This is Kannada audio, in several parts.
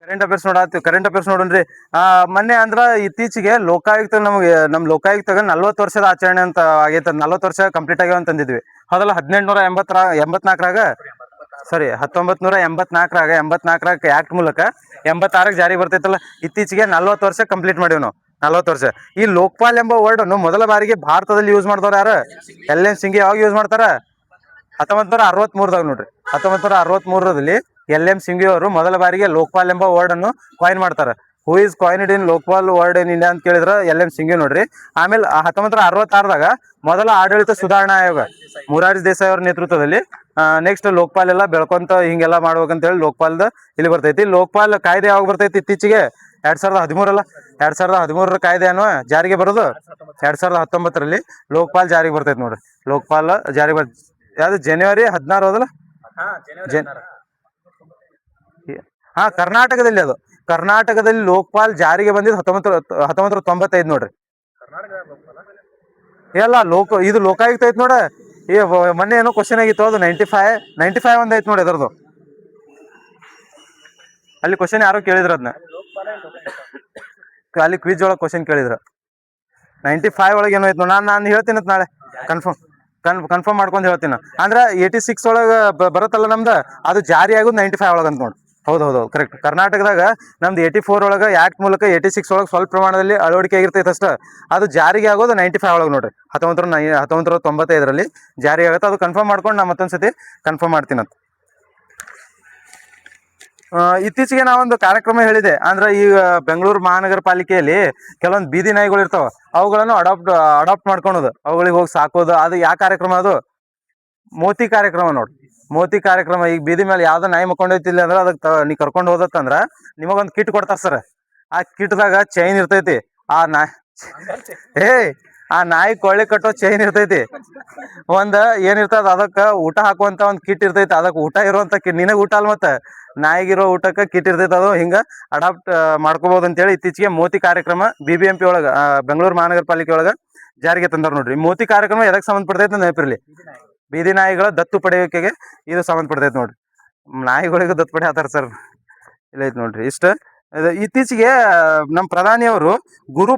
Current affairs ನೋಡೋಣ್ರಿ. ಮೊನ್ನೆ ಅಂದ್ರ ಇತ್ತೀಚೆಗೆ ಲೋಕಾಯುಕ್ತ ನಮ್ ಲೋಕಾಯುಕ್ತಗ 40 ವರ್ಷದ ಆಚರಣೆ ಅಂತ ಆಗೈತೆ. 40 ವರ್ಷ ಕಂಪ್ಲೀಟ್ ಆಗ್ಯಾವ ಅಂತ ಅಂದಿದ್ವಿ. ಹೌದಲ್ಲ? 1884ರಾಗ ಸಾರಿ 1984ರಾಗ ಆಕ್ಟ್ ಮೂಲಕ 86ಕ್ಕೆ ಜಾರಿ ಬರ್ತೈತಲ್ಲ. ಇತ್ತೀಚೆಗೆ 40 ವರ್ಷ ಕಂಪ್ಲೀಟ್ ಮಾಡಿವ್ ನಾವು. 40 ವರ್ಷ. ಈ ಲೋಕ್ಪಾಲ್ ಎಂಬ ವರ್ಡ್ ಅನ್ನು ಮೊದಲ ಬಾರಿಗೆ ಭಾರತದಲ್ಲಿ ಯೂಸ್ ಮಾಡ್ದವ್ರು ಯಾರು? LN ಸಿಂಘಿ. ಯಾವಾಗ ಯೂಸ್ ಮಾಡ್ತಾರ? 1963ದಾಗ ನೋಡ್ರಿ. 1963ರಲ್ಲಿ LM ಸಿಂಘಿ ಅವರು ಮೊದಲ ಬಾರಿಗೆ ಲೋಕ್ಪಾಲ್ ಎಂಬ ವರ್ಡ್ ಅನ್ನು ಕಾಯಿನ್ ಮಾಡ್ತಾರೆ. Who is ಕಾಯಿನ್ಡ್ in Lokpal word in India ಅಂತ ಕೇಳಿದ್ರ LM ಸಿಂಘಿ ನೋಡ್ರಿ. ಆಮೇಲೆ 1966ದಾಗ ಮೊದಲ ಆಡಳಿತ ಸುಧಾರಣಾ ಆಯೋಗ ಮೊರಾರ್ಜಿ ದೇಸಾಯಿ ಅವ್ರ ನೇತೃತ್ವದಲ್ಲಿ ನೆಕ್ಸ್ಟ್ ಲೋಕ್ಪಾಲ್ ಎಲ್ಲ ಬೆಳ್ಕೊಂತ ಹಿಂಗೆಲ್ಲ ಮಾಡ್ಬೇಕಂತ ಹೇಳಿ ಲೋಕ್ಪಾಲ್ದ ಇಲ್ಲಿ ಬರ್ತೈತಿ. ಲೋಕ್ಪಾಲ್ ಕಾಯ್ದೆ ಯಾವಾಗ ಬರ್ತೈತಿ? ಇತ್ತೀಚೆಗೆ 2013 2013 ಕಾಯ್ದೆ ಅನ್ನುವ ಜಾರಿಗೆ ಬರೋದು 2019ರಲ್ಲಿ ಲೋಕ್ಪಾಲ್ ಜಾರಿಗೆ ಬರ್ತೈತಿ ನೋಡ್ರಿ. ಲೋಕ್ಪಾಲ್ ಜಾರಿ ಯಾವ್ದು ಜನವರಿ 16 ಹೋದಲ್ಲ. ಕರ್ನಾಟಕದಲ್ಲಿ ಅದು. ಕರ್ನಾಟಕದಲ್ಲಿ ಲೋಕ್ಪಾಲ್ ಜಾರಿಗೆ ಬಂದಿದ್ದು 1995 ನೋಡ್ರಿ. ಎಲ್ಲ ಇದು ಲೋಕಾಯುಕ್ತ ಐತ್ ನೋಡ. ಮೊನ್ನೆ ಏನೋ ಕ್ವಶನ್ ಆಗಿತ್ತು, ಅದು 95 ಒಂದ್ ಐತ್ ನೋಡಿ ಅದರದು. ಅಲ್ಲಿ ಕ್ವಶನ್ ಯಾರೋ ಕೇಳಿದ್ರ ಅದನ್ನ, ಅಲ್ಲಿ ಕ್ವಿಜ್ ಒಳಗೆ ಕ್ವಶನ್ ಕೇಳಿದ್ರು. 95 ಒಳಗೆ ಏನೋ ಐತ್ ನೋಡಿ. ನಾನು ಹೇಳ್ತೀನಿ ನಾಳೆ ಕನ್ಫರ್ಮ್ ಮಾಡ್ಕೊಂಡು ಹೇಳ್ತೀನಿ. ಅಂದ್ರೆ 86 ಒಳಗೆ ಬರುತ್ತಲ್ಲ ನಮ್ದು, ಅದು ಜಾರಿ ಆಗೋದು 95 ಒಳಗೆ ಅಂತ ನೋಡಿ. ಹೌದು ಕರೆಕ್ಟ್. ಕರ್ನಾಟಕದಾಗ ನಮ್ದು 84 ಒಳಗೆ ಆಕ್ಟ್ ಮೂಲಕ 86 ಒಳಗೆ ಸ್ವಲ್ಪ ಪ್ರಮಾಣದಲ್ಲಿ ಅಳವಡಿಕೆ ಆಗಿರ್ತೈತೆ ಅಷ್ಟ. ಅದು ಜಾರಿಗೆ ಆಗೋದು 95 ಒಳಗೆ ನೋಡ್ರಿ. 1995ರಲ್ಲಿ ಜಾರಿ ಆಗುತ್ತೆ. ಅದು ಕನ್ಫರ್ಮ್ ಮಾಡ್ಕೊಂಡು ನಾ ಮತ್ತೊಂದ್ಸತಿ ಕನ್ಫರ್ಮ್ ಮಾಡ್ತೀನಿ ಅಂತ. ಇತ್ತೀಚೆಗೆ ನಾವೊಂದು ಕಾರ್ಯಕ್ರಮ ಹೇಳಿದೆ. ಅಂದ್ರೆ ಈಗ ಬೆಂಗಳೂರು ಮಹಾನಗರ ಪಾಲಿಕೆಯಲ್ಲಿ ಕೆಲವೊಂದು ಬೀದಿ ನಾಯಿಗಳು ಇರ್ತಾವ, ಅವುಗಳನ್ನು ಅಡಾಪ್ಟ್ ಮಾಡ್ಕೊಳೋದು, ಅವುಗಳಿಗೆ ಹೋಗಿ ಸಾಕೋದು. ಅದು ಯಾವ ಕಾರ್ಯಕ್ರಮ? ಅದು ಮೋತಿ ಕಾರ್ಯಕ್ರಮ ನೋಡ್ರಿ. ಮೋತಿ ಕಾರ್ಯಕ್ರಮ. ಈಗ ಬೀದಿ ಮೇಲೆ ಯಾವ್ದೋ ನಾಯಿ ಮಕ್ಕೊಂಡೈತಿಲ್ಲ ಅಂದ್ರೆ ಅದಕ್ಕೆ ನೀ ಕರ್ಕೊಂಡು ಹೋದತ್ತಂದ್ರ ನಿಮಗೊಂದು ಕಿಟ್ ಕೊಡ್ತಾರ ಸರ್. ಆ ಕಿಟ್ದಾಗ ಚೈನ್ ಇರ್ತೈತಿ. ಆ ನಾಯಿ ಕೊಳ್ಳೆ ಕಟ್ಟೋ ಚೈನ್ ಇರ್ತೈತಿ. ಏನಿರ್ತದ ಅದಕ್ಕೆ ಊಟ ಹಾಕುವಂತ ಒಂದು ಕಿಟ್ ಇರ್ತೈತಿ. ಅದಕ್ಕೆ ಊಟ ಇರುವಂತ ಕಿಟ್, ನಿನಗೆ ಊಟ ಅಲ್ ಮತ್ತೆ ನಾಯಿಗಿರೋ ಊಟಕ್ಕೆ ಕಿಟ್ ಇರ್ತೈತಿ. ಅದು ಹಿಂಗ ಅಡಾಪ್ಟ್ ಮಾಡ್ಕೋಬಹುದು ಅಂತೇಳಿ ಇತ್ತೀಚೆಗೆ ಮೋತಿ ಕಾರ್ಯಕ್ರಮ BBMP ಒಳಗ, ಬೆಂಗಳೂರು ಮಹಾನಗರ ಪಾಲಿಕೆ ಒಳಗ ಜಾರಿಗೆ ತಂದಾರ ನೋಡ್ರಿ. ಮೋತಿ ಕಾರ್ಯಕ್ರಮ ಎದಕ್ಕೆ ಸಂಬಂಧಪಡ್ತೈತೆ ನೆನಪಿರ್ಲಿ. ಬೀದಿ ನಾಯಿಗಳ ದತ್ತು ಪಡೆಯುವಿಕೆಗೆ ಇದು ಸಂಬಂಧಪಡ್ತೈತೆ ನೋಡ್ರಿ. ನಾಯಿಗಳಿಗೂ ದತ್ತು ಪಡೆ ಆತಾರ ಸರ್. ಇಲ್ಲ ಐತ್ ನೋಡ್ರಿ. ಇತ್ತೀಚೆಗೆ ನಮ್ಮ ಪ್ರಧಾನಿಯವರು ಗುರು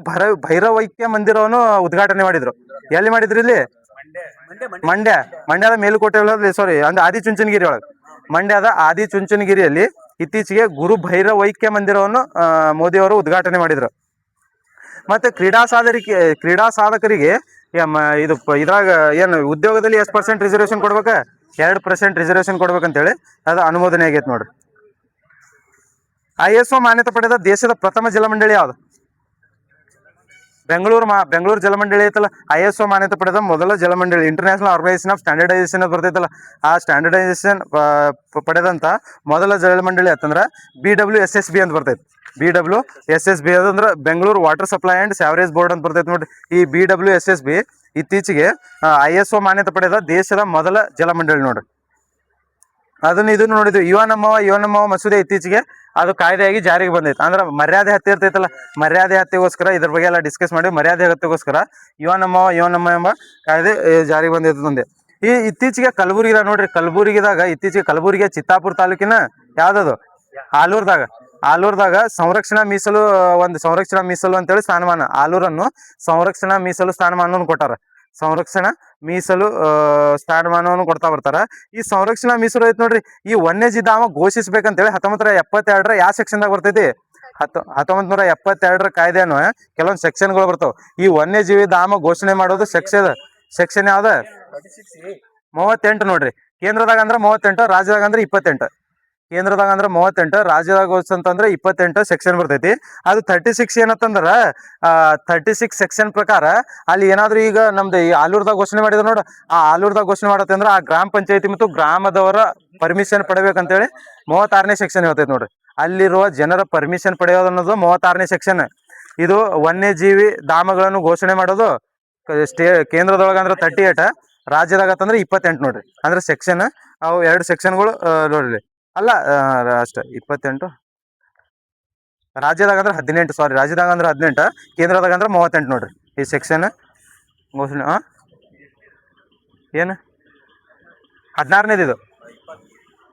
ಭೈರವೈಕ್ಯ ಮಂದಿರವನ್ನು ಉದ್ಘಾಟನೆ ಮಾಡಿದ್ರು. ಎಲ್ಲಿ ಮಾಡಿದ್ರು? ಇಲ್ಲಿ ಮಂಡ್ಯದ ಮೇಲುಕೋಟೆ ಒಳಗೆ, ಸಾರಿ ಅಂದ್ರೆ ಆದಿಚುಂಚನಗಿರಿ ಒಳಗೆ. ಮಂಡ್ಯದ ಆದಿಚುಂಚನಗಿರಿಯಲ್ಲಿ ಇತ್ತೀಚೆಗೆ ಗುರು ಭೈರವೈಕ್ಯ ಮಂದಿರವನ್ನು ಮೋದಿ ಅವರು ಉದ್ಘಾಟನೆ ಮಾಡಿದ್ರು. ಮತ್ತೆ ಕ್ರೀಡಾ ಸಾಧಕರಿಗೆ ಇದು ಇದ್ರಾಗ ಏನು ಉದ್ಯೋಗದಲ್ಲಿ ಎಷ್ಟು % ರಿಸರ್ವೇಶನ್ ಕೊಡ್ಬೇಕ? 2% ರಿಸರ್ವೇಶನ್ ಕೊಡ್ಬೇಕಂತೇಳಿ ಅದು ಅನುಮೋದನೆ ಆಗೈತೆ ನೋಡ್ರಿ. ISO ಮಾನ್ಯತೆ ಪಡೆದ ದೇಶದ ಪ್ರಥಮ ಜಲಮಂಡಳಿ ಯಾವುದು? ಬೆಂಗಳೂರು ಜಲಮಂಡಳಿ ಐತಲ್ಲ, ISO ಮಾನ್ಯತೆ ಪಡೆದ ಮೊದಲ ಜಲಮಂಡಳಿ. ಇಂಟರ್ನ್ಯಾಷನಲ್ ಆರ್ಗನೈಸೇಷನ್ ಆಫ್ ಸ್ಟ್ಯಾಂಡರ್ಡೈಸೇಷನ್ ಬರ್ತೈತಲ್ಲ, ಆ ಸ್ಟ್ಯಾಂಡರ್ಡೈಸೇಷನ್ ಪಡೆದಂತ ಮೊದಲ ಜಲಮಂಡಳಿ ಅಂತಂದ್ರೆ BWSSB ಅಂತ ಬರ್ತೈತಿ. BWSSB ಅದಂದ್ರೆ Bengaluru water supply and sewerage board ಅಂತ ಬರ್ತೈತಿ ನೋಡ್ರಿ. ಈ BWSSB ಇತ್ತೀಚೆಗೆ ISO ಮಾನ್ಯತೆ ಪಡೆದ ದೇಶದ ಮೊದಲ ಜಲಮಂಡಳಿ ನೋಡ್ರಿ. ಇದನ್ನು ನೋಡಿದ್ವಿ. ಯುವ ನಮ್ಮವ ಮಸೂದೆ ಇತ್ತೀಚೆಗೆ ಅದು ಕಾಯ್ದೆಯಾಗಿ ಜಾರಿಗೆ ಬಂದೈತೆ. ಅಂದ್ರೆ ಮರ್ಯಾದೆ ಹತ್ಯೆ ಇರ್ತೈತಲ್ಲ, ಮರ್ಯಾದೆ ಹತ್ಯೆಗೋಸ್ಕರ ಇದ್ರ ಬಗ್ಗೆ ಎಲ್ಲ ಡಿಸ್ಕಸ್ ಮಾಡಿ ಮರ್ಯಾದೆ ಹತ್ಯೆಗೋಸ್ಕರ ಯುವ ನಮ್ಮ ಎಂಬ ಕಾಯ್ದೆ ಜಾರಿಗೆ ಬಂದೈತೆ. ಇತ್ತೀಚೆಗೆ ಕಲಬುರಗಿ ನೋಡ್ರಿ. ಕಲಬುರಗಿಯ ಚಿತ್ತಾಪುರ ತಾಲೂಕಿನ ಯಾವ್ದದು? ಆಲೂರ್ದಾಗ ಸಂರಕ್ಷಣಾ ಮೀಸಲು ಅಂತೇಳಿ ಸ್ಥಾನಮಾನ. ಆಲೂರನ್ನು ಸಂರಕ್ಷಣಾ ಮೀಸಲು ಸ್ಥಾನಮಾನವನ್ನು ಕೊಟ್ಟಾರ. ಸಂರಕ್ಷಣಾ ಮೀಸಲು ಸ್ಥಾನಮಾನವನ್ನು ಕೊಡ್ತಾ ಬರ್ತಾರ. ಈ ಸಂರಕ್ಷಣಾ ಮೀಸಲು ಐತ್ ನೋಡ್ರಿ. ಈ ವನ್ಯಜೀವಿ ಧಾಮ ಘೋಷಿಸ್ಬೇಕಂತೇಳಿ 1972 ಯಾವ ಸೆಕ್ಷನ್ದಾಗ ಬರ್ತೈತಿ? 1972 ಕಾಯ್ದೆಯನ್ನು ಕೆಲವೊಂದು ಸೆಕ್ಷನ್ಗಳು ಬರ್ತಾವ. ಈ ವನ್ಯಜೀವಿ ಧಾಮ ಘೋಷಣೆ ಮಾಡೋದು ಸೆಕ್ಷನ್ ಯಾವ್ದ? 38 ನೋಡ್ರಿ. ಕೇಂದ್ರದಾಗ ಅಂದ್ರೆ 38, ರಾಜ್ಯದಾಗ ಅಂದ್ರೆ 28. ಕೇಂದ್ರದಾಗ ಅಂದ್ರೆ 38, ರಾಜ್ಯದಾಗ ಅಂತಂದ್ರೆ 28 ಸೆಕ್ಷನ್ ಬರ್ತೈತಿ. ಅದು 36 ಏನತ್ತಂದ್ರ 36 ಸೆಕ್ಷನ್ ಪ್ರಕಾರ ಅಲ್ಲಿ ಏನಾದ್ರು ಈಗ ನಮ್ದು ಈ ಆಲೂರ್ದಾಗ ಘೋಷಣೆ ಮಾಡಿದ್ರು ನೋಡ, ಆ ಆಲೂರ್ದಾಗ ಘೋಷಣೆ ಮಾಡತ್ತೆ ಅಂದ್ರೆ ಆ ಗ್ರಾಮ ಪಂಚಾಯತಿ ಮತ್ತು ಗ್ರಾಮದವರ ಪರ್ಮಿಷನ್ ಪಡಿಬೇಕಂತೇಳಿ 36ನೇ ಸೆಕ್ಷನ್ ಹೇಳ್ತೈತಿ ನೋಡ್ರಿ. ಅಲ್ಲಿರುವ ಜನರ ಪರ್ಮಿಷನ್ ಪಡೆಯೋದು ಅನ್ನೋದು 36ನೇ ಸೆಕ್ಷನ್. ಇದು ವನ್ಯಜೀವಿ ಧಾಮಗಳನ್ನು ಘೋಷಣೆ ಮಾಡೋದು ಕೇಂದ್ರದೊಳಗ ಅಂದ್ರೆ 38, ರಾಜ್ಯದಾಗ ಅಂತಂದ್ರೆ 28 ನೋಡ್ರಿ. ಅಂದ್ರೆ ಸೆಕ್ಷನ್ ಅವು 2 ಸೆಕ್ಷನ್ಗಳು ನೋಡ್ರಿ. ಅಲ್ಲ ಅಷ್ಟೇ 28, ರಾಜ್ಯದಾಗ ಅಂದ್ರೆ 18, ಸಾರಿ ರಾಜ್ಯದಾಗ ಅಂದ್ರೆ 18, ಕೇಂದ್ರದಾಗ ಅಂದ್ರೆ 38 ನೋಡ್ರಿ. ಈ ಸೆಕ್ಷನ್ ಘೋಷಣೆ ಏನು 16ನೇದು ಇದು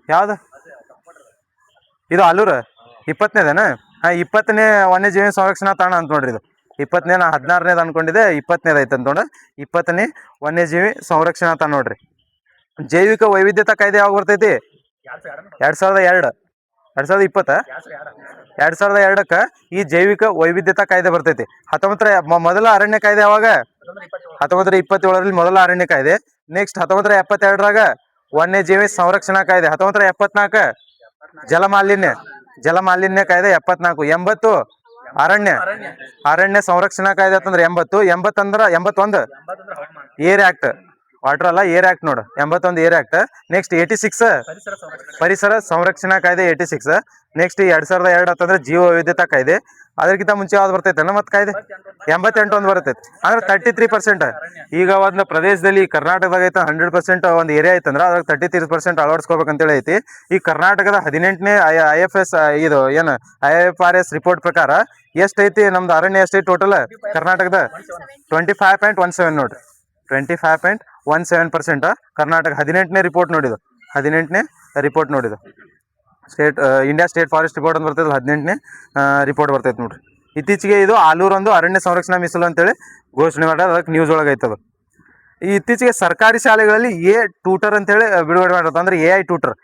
ಯಾವ್ದು? ಇದು ಆಲೂರು 20ನೇದೇನ? ಹಾಂ, 20ನೇ ವನ್ಯಜೀವಿ ಸಂರಕ್ಷಣಾ ತಾಣ ಅಂತ ನೋಡ್ರಿ ಇದು. 20ನೇ, ನಾ 16ನೇದು ಅನ್ಕೊಂಡಿದ್ದೆ, 20ನೇದು ಐತೆ ಅಂತ ನೋಡ. 20ನೇ ವನ್ಯಜೀವಿ ಸಂರಕ್ಷಣಾ ತಾಣ ನೋಡ್ರಿ. ಜೈವಿಕ ವೈವಿಧ್ಯತಾ ಕಾಯ್ದೆ ಯಾವಾಗ ಬರ್ತೈತಿ? 2002. 2020. 2002ಕ್ಕೆ ಈ ಜೈವಿಕ ವೈವಿಧ್ಯತಾ ಕಾಯ್ದೆ ಬರ್ತೈತಿ. 19 ಮೊದಲ ಅರಣ್ಯ ಕಾಯ್ದೆ ಯಾವಾಗ? 1927ರಲ್ಲಿ ಮೊದಲ ಅರಣ್ಯ ಕಾಯ್ದೆ. ನೆಕ್ಸ್ಟ್ 1972ರಾಗ ವನ್ಯಜೀವಿ ಸಂರಕ್ಷಣಾ ಕಾಯ್ದೆ. 1974 ಜಲಮಾಲಿನ್ಯ ಕಾಯ್ದೆ. 74. 80 ಅರಣ್ಯ ಸಂರಕ್ಷಣಾ ಕಾಯ್ದೆ ಅಂತಂದ್ರೆ 80 ಅಂದ್ರ 81 ಏರ್ ಆಕ್ಟ್. ವಾಟರ್ ಅಲ್ಲ, ಏರ್ ಆಕ್ಟ್ ನೋಡು. 81 ಏರ್ ಆಕ್ಟ್. ನೆಕ್ಸ್ಟ್ 86 ಪರಿಸರ ಸಂರಕ್ಷಣಾ ಕಾಯ್ದೆ. 86. ನೆಕ್ಸ್ಟ್ 2002 ಅಂತಂದ್ರೆ ಜೀವ ವೈವಿಧ್ಯತಾ ಕಾಯ್ದೆ. ಅದಕ್ಕಿಂತ ಮುಂಚೆ ಯಾವ್ದು ಬರ್ತೈತೆ ಮತ್ತೆ ಕಾಯ್ದೆ? 88 ಒಂದು ಬರ್ತೈತೆ. ಅಂದ್ರೆ 33%. ಈಗ ಒಂದು ಪ್ರದೇಶದಲ್ಲಿ ಕರ್ನಾಟಕದಾಗ ಐತೆ 100% ಒಂದು ಏರಿಯಾ ಐತಂದ್ರೆ ಅದ್ರಾಗ 33% ಅಳವಡಿಸ್ಕೋಬೇಕಂತೇಳಿ ಐತಿ. ಈ ಕರ್ನಾಟಕದ 18ನೇ IFS ಇದು ಏನು IFRS ರಿಪೋರ್ಟ್ ಪ್ರಕಾರ ಎಷ್ಟೈತಿ ನಮ್ದು ಅರಣ್ಯ? ಎಷ್ಟೈತಿ ಟೋಟಲ್ ಕರ್ನಾಟಕದ? 25.17 ನೋಡ್ರಿ. 25.17% ಕರ್ನಾಟಕ. 18ನೇ ರಿಪೋರ್ಟ್ ನೋಡಿದ್ದು. 18ನೇ ರಿಪೋರ್ಟ್ ನೋಡಿದ್ದು. ಇಂಡಿಯಾ ಸ್ಟೇಟ್ ಫಾರೆಸ್ಟ್ ರಿಪೋರ್ಟ್ ಅಂತ ಬರ್ತೈತೆ. 18ನೇ ರಿಪೋರ್ಟ್ ಬರ್ತೈತೆ ನೋಡ್ರಿ. ಇತ್ತೀಚೆಗೆ ಇದು ಆಲೂರೊಂದು ಅರಣ್ಯ ಸಂರಕ್ಷಣಾ ಮೀಸಲು ಅಂತೇಳಿ ಘೋಷಣೆ ಮಾಡ್ಯಾರ. ಅದಕ್ಕೆ ನ್ಯೂಸ್ ಒಳಗೆ ಐತದು. ಈ ಇತ್ತೀಚೆಗೆ ಸರ್ಕಾರಿ ಶಾಲೆಗಳಲ್ಲಿ ಟ್ಯೂಟರ್ ಅಂತೇಳಿ ಬಿಡುಗಡೆ ಮಾಡೋದು. ಅಂದ್ರೆ AI ಟ್ಯೂಟರ್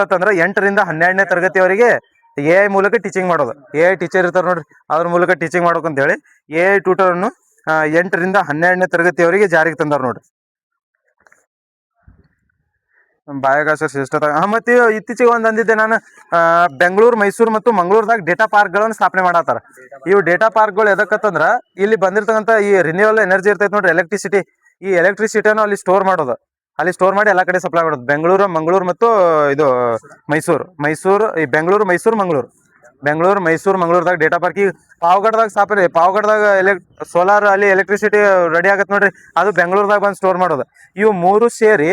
ಅಂತಂದ್ರೆ 8ರಿಂದ 12ನೇ ತರಗತಿಯವರೆಗೆ AI ಮೂಲಕ ಟೀಚಿಂಗ್ ಮಾಡೋದು. AI ಟೀಚರ್ ಇರ್ತಾರೆ ನೋಡ್ರಿ, ಅದ್ರ ಮೂಲಕ ಟೀಚಿಂಗ್ ಮಾಡೋಕಂತೇಳಿ AI ಟ್ಯೂಟರನ್ನು 8ರಿಂದ 12ನೇ ತರಗತಿಯವರೆಗೆ ಜಾರಿಗೆ ತಂದಾರ ನೋಡ್ರಿ. ಬಾಹ್ಯಾಕಾಶ ಶ್ರೇಷ್ಠತೆ. ಮತ್ತೆ ಇತ್ತೀಚೆಗೆ ಒಂದು ಅಂದಿದ್ದೆ ನಾನು, ಬೆಂಗಳೂರು, ಮೈಸೂರು ಮತ್ತು ಮಂಗಳೂರದಾಗ ಡೇಟಾ ಪಾರ್ಕ್ಗಳನ್ನು ಸ್ಥಾಪನೆ ಮಾಡತ್ತಾರ. ಇವು ಡೇಟಾ ಪಾರ್ಕ್ಗಳು ಎದಕ್ಕಂತಂದ್ರ ಇಲ್ಲಿ ಬಂದಿರ್ತಕ್ಕಂಥ ಈ ರಿನ್ಯೂವಲ್ ಎನರ್ಜಿ ಇರ್ತೈತೆ ನೋಡ್ರಿ, ಎಲೆಕ್ಟ್ರಿಸಿಟಿ. ಈ ಎಲೆಕ್ಟ್ರಿಸಿಟಿಯನ್ನು ಅಲ್ಲಿ ಸ್ಟೋರ್ ಮಾಡೋದು. ಅಲ್ಲಿ ಸ್ಟೋರ್ ಮಾಡಿ ಎಲ್ಲ ಕಡೆ ಸಪ್ಲೈ ಮಾಡೋದು. ಮಂಗಳೂರು ಮತ್ತು ಇದು ಮೈಸೂರು ಈ ಬೆಂಗಳೂರು, ಮೈಸೂರು, ಮಂಗಳೂರದಾಗ ಡೇಟಾ ಪಾರ್ಕ್. ಈಗ ಪಾವಗಡದಾಗ ಸ್ಥಾಪನೆ. ಪಾವಗಡದಾಗ ಸೋಲಾರ್ ಅಲ್ಲಿ ಎಲೆಕ್ಟ್ರಿಸಿಟಿ ರೆಡಿ ಆಗತ್ತೆ ನೋಡ್ರಿ, ಅದು ಬೆಂಗಳೂರದಾಗ ಬಂದು ಸ್ಟೋರ್ ಮಾಡೋದು. ಇವು ಮೂರು ಸೇರಿ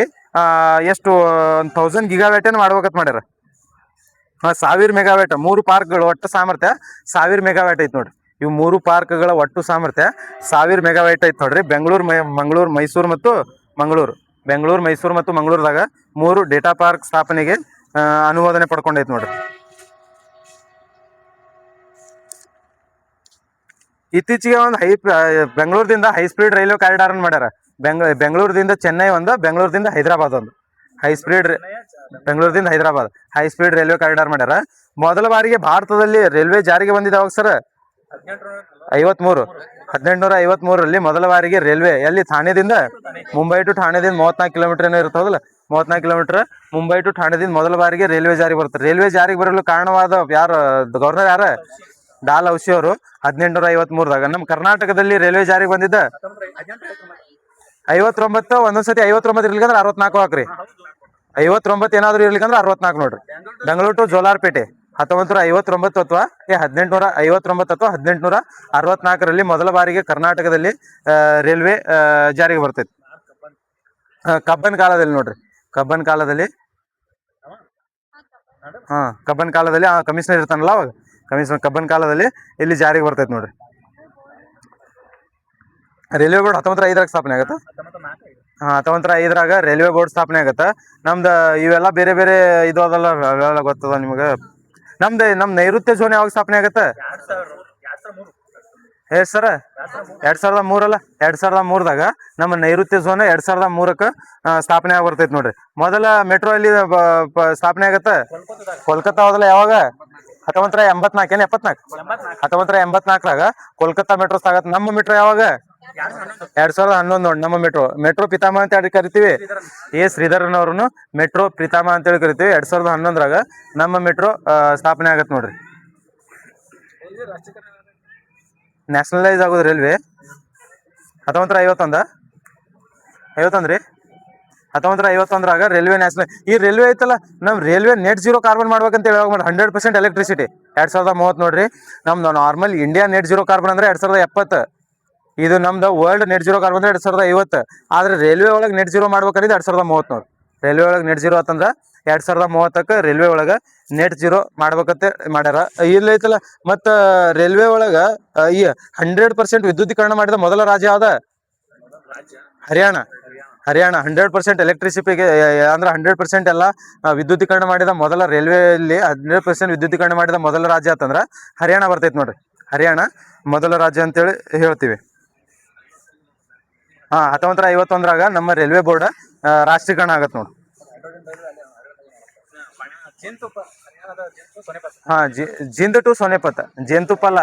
ಎಷ್ಟು 1000 ಗಿಗಾವ್ಯಾಟ್ ಮಾಡ್ಬೇಕಂತ ಮಾಡ್ಯಾರ. 1000 ಮೆಗಾವ್ಯಾಟ್. 3 ಪಾರ್ಕ್ಗಳು ಒಟ್ಟು ಸಾಮರ್ಥ್ಯ 1000 ಮೆಗಾವ್ಯಾಟ್ ಐತಿ ನೋಡ್ರಿ. ಇವು 3 ಪಾರ್ಕ್ಗಳ ಒಟ್ಟು ಸಾಮರ್ಥ್ಯ 1000 ಮೆಗಾವ್ಯಾಟ್ ಐತಿ ನೋಡ್ರಿ. ಬೆಂಗಳೂರು, ಮೈಸೂರು ಮತ್ತು ಮಂಗಳೂರದಾಗ 3 ಡೇಟಾ ಪಾರ್ಕ್ ಸ್ಥಾಪನೆಗೆ ಅನುಮೋದನೆ ಪಡ್ಕೊಂಡೈತಿ ನೋಡ್ರಿ. ಇತ್ತೀಚೆಗೆ ಒಂದು ಬೆಂಗಳೂರದಿಂದ ಹೈ ಸ್ಪೀಡ್ ರೈಲ್ವೆ ಕಾರಿಡಾರ್ ಅನ್ನು ಮಾಡ್ಯಾರ. ಬೆಂಗಳೂರದಿಂದ ಚೆನ್ನೈ ಒಂದು, ಬೆಂಗಳೂರದಿಂದ ಹೈದರಾಬಾದ್ ಒಂದು ಬೆಂಗಳೂರದಿಂದ Hyderabad high speed railway corridor ಮಾಡ್ಯಾರ. ಮೊದಲ ಬಾರಿಗೆ ಭಾರತದಲ್ಲಿ ರೈಲ್ವೆ ಜಾರಿಗೆ ಬಂದಿದೆ ಅವಾಗ ಸರ್ 1853ರಲ್ಲಿ ಮೊದಲ ಬಾರಿಗೆ ರೈಲ್ವೆ. ಎಲ್ಲಿ? ಥಾಣೆದಿಂದ ಮುಂಬೈ ಟು ಥಾಣೆದಿಂದ 34 ಕಿಲೋಮೀಟರ್ ಏನೋ ಇರ್ತದಲ್ಲ, 34 ಕಿಲೋಮೀಟರ್ ಮುಂಬೈ ಟು ಥಾಣೆದಿಂದ ಮೊದಲ ಬಾರಿಗೆ ರೈಲ್ವೆ ಜಾರಿಗೆ ಬರುತ್ತೆ. ರೈಲ್ವೆ ಜಾರಿಗೆ ಬರಲು ಕಾರಣವಾದ ಗವರ್ನರ್ ಯಾರ? ಡಾಲ್ ಹೌಸಿ ಅವರು 1853ದಾಗ. ನಮ್ಮ ಕರ್ನಾಟಕದಲ್ಲಿ ರೈಲ್ವೆ ಜಾರಿಗೆ ಬಂದಿದ್ದ 59. ಒಂದೊಂದ್ಸತಿ 59 ಇರ್ಲಿಕ್ಕಂದ್ರೆ 64 ಹಾಕ್ರಿ. 59 ಏನಾದ್ರು ಇರ್ಲಿಕ್ಕಂದ್ರೆ 64 ನೋಡ್ರಿ. ಬೆಂಗಳೂರು ಟು ಜೋಲಾರ್ಪೇಟೆ 1959 ಅಥವಾ 1859 ಅಥವಾ 1864ರಲ್ಲಿ ಮೊದಲ ಬಾರಿಗೆ ಕರ್ನಾಟಕದಲ್ಲಿ ರೈಲ್ವೆ ಜಾರಿಗೆ ಬರ್ತೈತಿ. ಕಬ್ಬನ್ ಕಾಲದಲ್ಲಿ ನೋಡ್ರಿ. ಕಬ್ಬನ್ ಕಾಲದಲ್ಲಿ ಕಮಿಷನರ್ ಇರ್ತಾನಲ್ಲ ಅವಾಗ, ಕಬ್ಬನ್ ಕಾಲದಲ್ಲಿ ಇಲ್ಲಿ ಜಾರಿಗೆ ಬರ್ತೈತಿ ನೋಡ್ರಿ. ರೈಲ್ವೆ ಬೋರ್ಡ್ 1905 ಸ್ಥಾಪನೆ ಆಗತ್ತ. 1905 ರೈಲ್ವೆ ಬೋರ್ಡ್ ಸ್ಥಾಪನೆ ಆಗತ್ತ. ನಮ್ದು ಇವೆಲ್ಲ ಬೇರೆ ಬೇರೆ ಇದು ಅದಲ್ಲ, ಅವೆಲ್ಲ ಗೊತ್ತದ ನಿಮ್ಗೆ. ನಮ್ ನೈಋತ್ಯ ಝೋನ್ ಯಾವಾಗ ಸ್ಥಾಪನೆ ಆಗತ್ತ? ಸರ 2003 ಅಲ್ಲ, 2003ದಾಗ ನಮ್ಮ ನೈಋತ್ಯ ಝೋನ್ 2003ಕ್ಕೆ ಸ್ಥಾಪನೆ ಆಗಿ ಬರ್ತೈತಿ ನೋಡ್ರಿ. ಮೊದಲ ಮೆಟ್ರೋ ಅಲ್ಲಿ ಸ್ಥಾಪನೆ ಆಗತ್ತ ಕೋಲ್ಕತ್ತಾ ಹೋದಲ್ಲ. ಯಾವಾಗ? 1984 1984ರಾಗ ಕೋಲ್ಕತ್ತಾ ಮೆಟ್ರೋ ಆಗತ್ತ. ನಮ್ಮ ಮೆಟ್ರೋ ಯಾವಾಗ? 2011 ನೋಡಿ. ನಮ್ಮ ಮೆಟ್ರೋ ಪಿತಾಮಹ ಅಂತ ಹೇಳಿ ಕರಿತೀವಿ. ಶ್ರೀಧರನ್ ಅವ್ರನ್ನು ಮೆಟ್ರೋ ಪಿತಾಮಹ ಅಂತೇಳಿ ಕರಿತೀವಿ. 2011ರಾಗ ನಮ್ಮ ಮೆಟ್ರೋ ಸ್ಥಾಪನೆ ಆಗತ್ತೆ ನೋಡ್ರಿ. ನ್ಯಾಷನಲೈಸ್ ಆಗೋದು ರೈಲ್ವೆ 1951 ರೀ. 1951ರಾಗ ರೈಲ್ವೆ ನ್ಯಾಷನಲ್. ಈ ರೈಲ್ವೆ ಐತಲ್ಲ, ನಮ್ ರೈಲ್ವೆ ನೆಟ್ ಜೀರೋ ಕಾರ್ಬನ್ ಮಾಡ್ಬೇಕಂತ ಹೇಳಿ 100% ಎಲೆಕ್ಟ್ರಿಸಿಟಿ 2030 ನೋಡ್ರಿ. ನಮ್ದು normal India net zero carbon ಅಂದ್ರೆ 2070. ಇದು ನಮ್ದು ವರ್ಲ್ಡ್ ನೆಟ್ ಜೀರೋ ಕಾರ್ಬನ್ ಅಂದ್ರೆ 2050. ಆದ್ರೆ ರೈಲ್ವೆ ಒಳಗೆ ನೆಟ್ ಜೀರೋ ಮಾಡ್ಬೇಕಂದ್ರೆ 2030 ನೋಡ್ರಿ. ರೈಲ್ವೆ ಒಳಗೆ ನೆಟ್ ಜೀರೋ ಅಂತಂದ್ರೆ 2030ಕ್ಕೆ ರೈಲ್ವೆ ಒಳಗೆ ನೆಟ್ ಜೀರೋ ಮಾಡ್ಬೇಕಂತ ಮಾಡ್ಯಾರ. ಇಲ್ಲ ಐತಲ್ಲ. ಮತ್ತು ರೈಲ್ವೆ ಒಳಗೆ ಈ 100% ವಿದ್ಯುದೀಕರಣ ಮಾಡಿದ ಮೊದಲ ರಾಜ್ಯ ಯಾವ್ದ? ಹರಿಯಾಣ. ಹರಿಯಾಣ 100% ಎಲೆಕ್ಟ್ರಿಸಿಟಿಗೆ ಅಂದ್ರೆ 100% ಎಲ್ಲ ವಿದ್ಯುದೀಕರಣ ಮಾಡಿದ ಮೊದಲ ರೈಲ್ವೆಯಲ್ಲಿ 100% ವಿದ್ಯುದೀಕರಣ ಮಾಡಿದ ಮೊದಲ ರಾಜ್ಯ ಅಂತಂದ್ರೆ ಹರಿಯಾಣ ಬರ್ತೈತೆ ನೋಡ್ರಿ. ಹರಿಯಾಣ ಮೊದಲ ರಾಜ್ಯ ಅಂತೇಳಿ ಹೇಳ್ತೀವಿ. 1951ರಾಗ ನಮ್ಮ ರೈಲ್ವೆ ಬೋರ್ಡ್ ರಾಷ್ಟ್ರೀಕರಣ ಆಗತ್ತೆ ನೋಡಿ. ಜಿಂದ್ ಟು ಸೋನೆಪತ್, ಜೇನುತುಪ್ಪ ಅಲ್ಲ,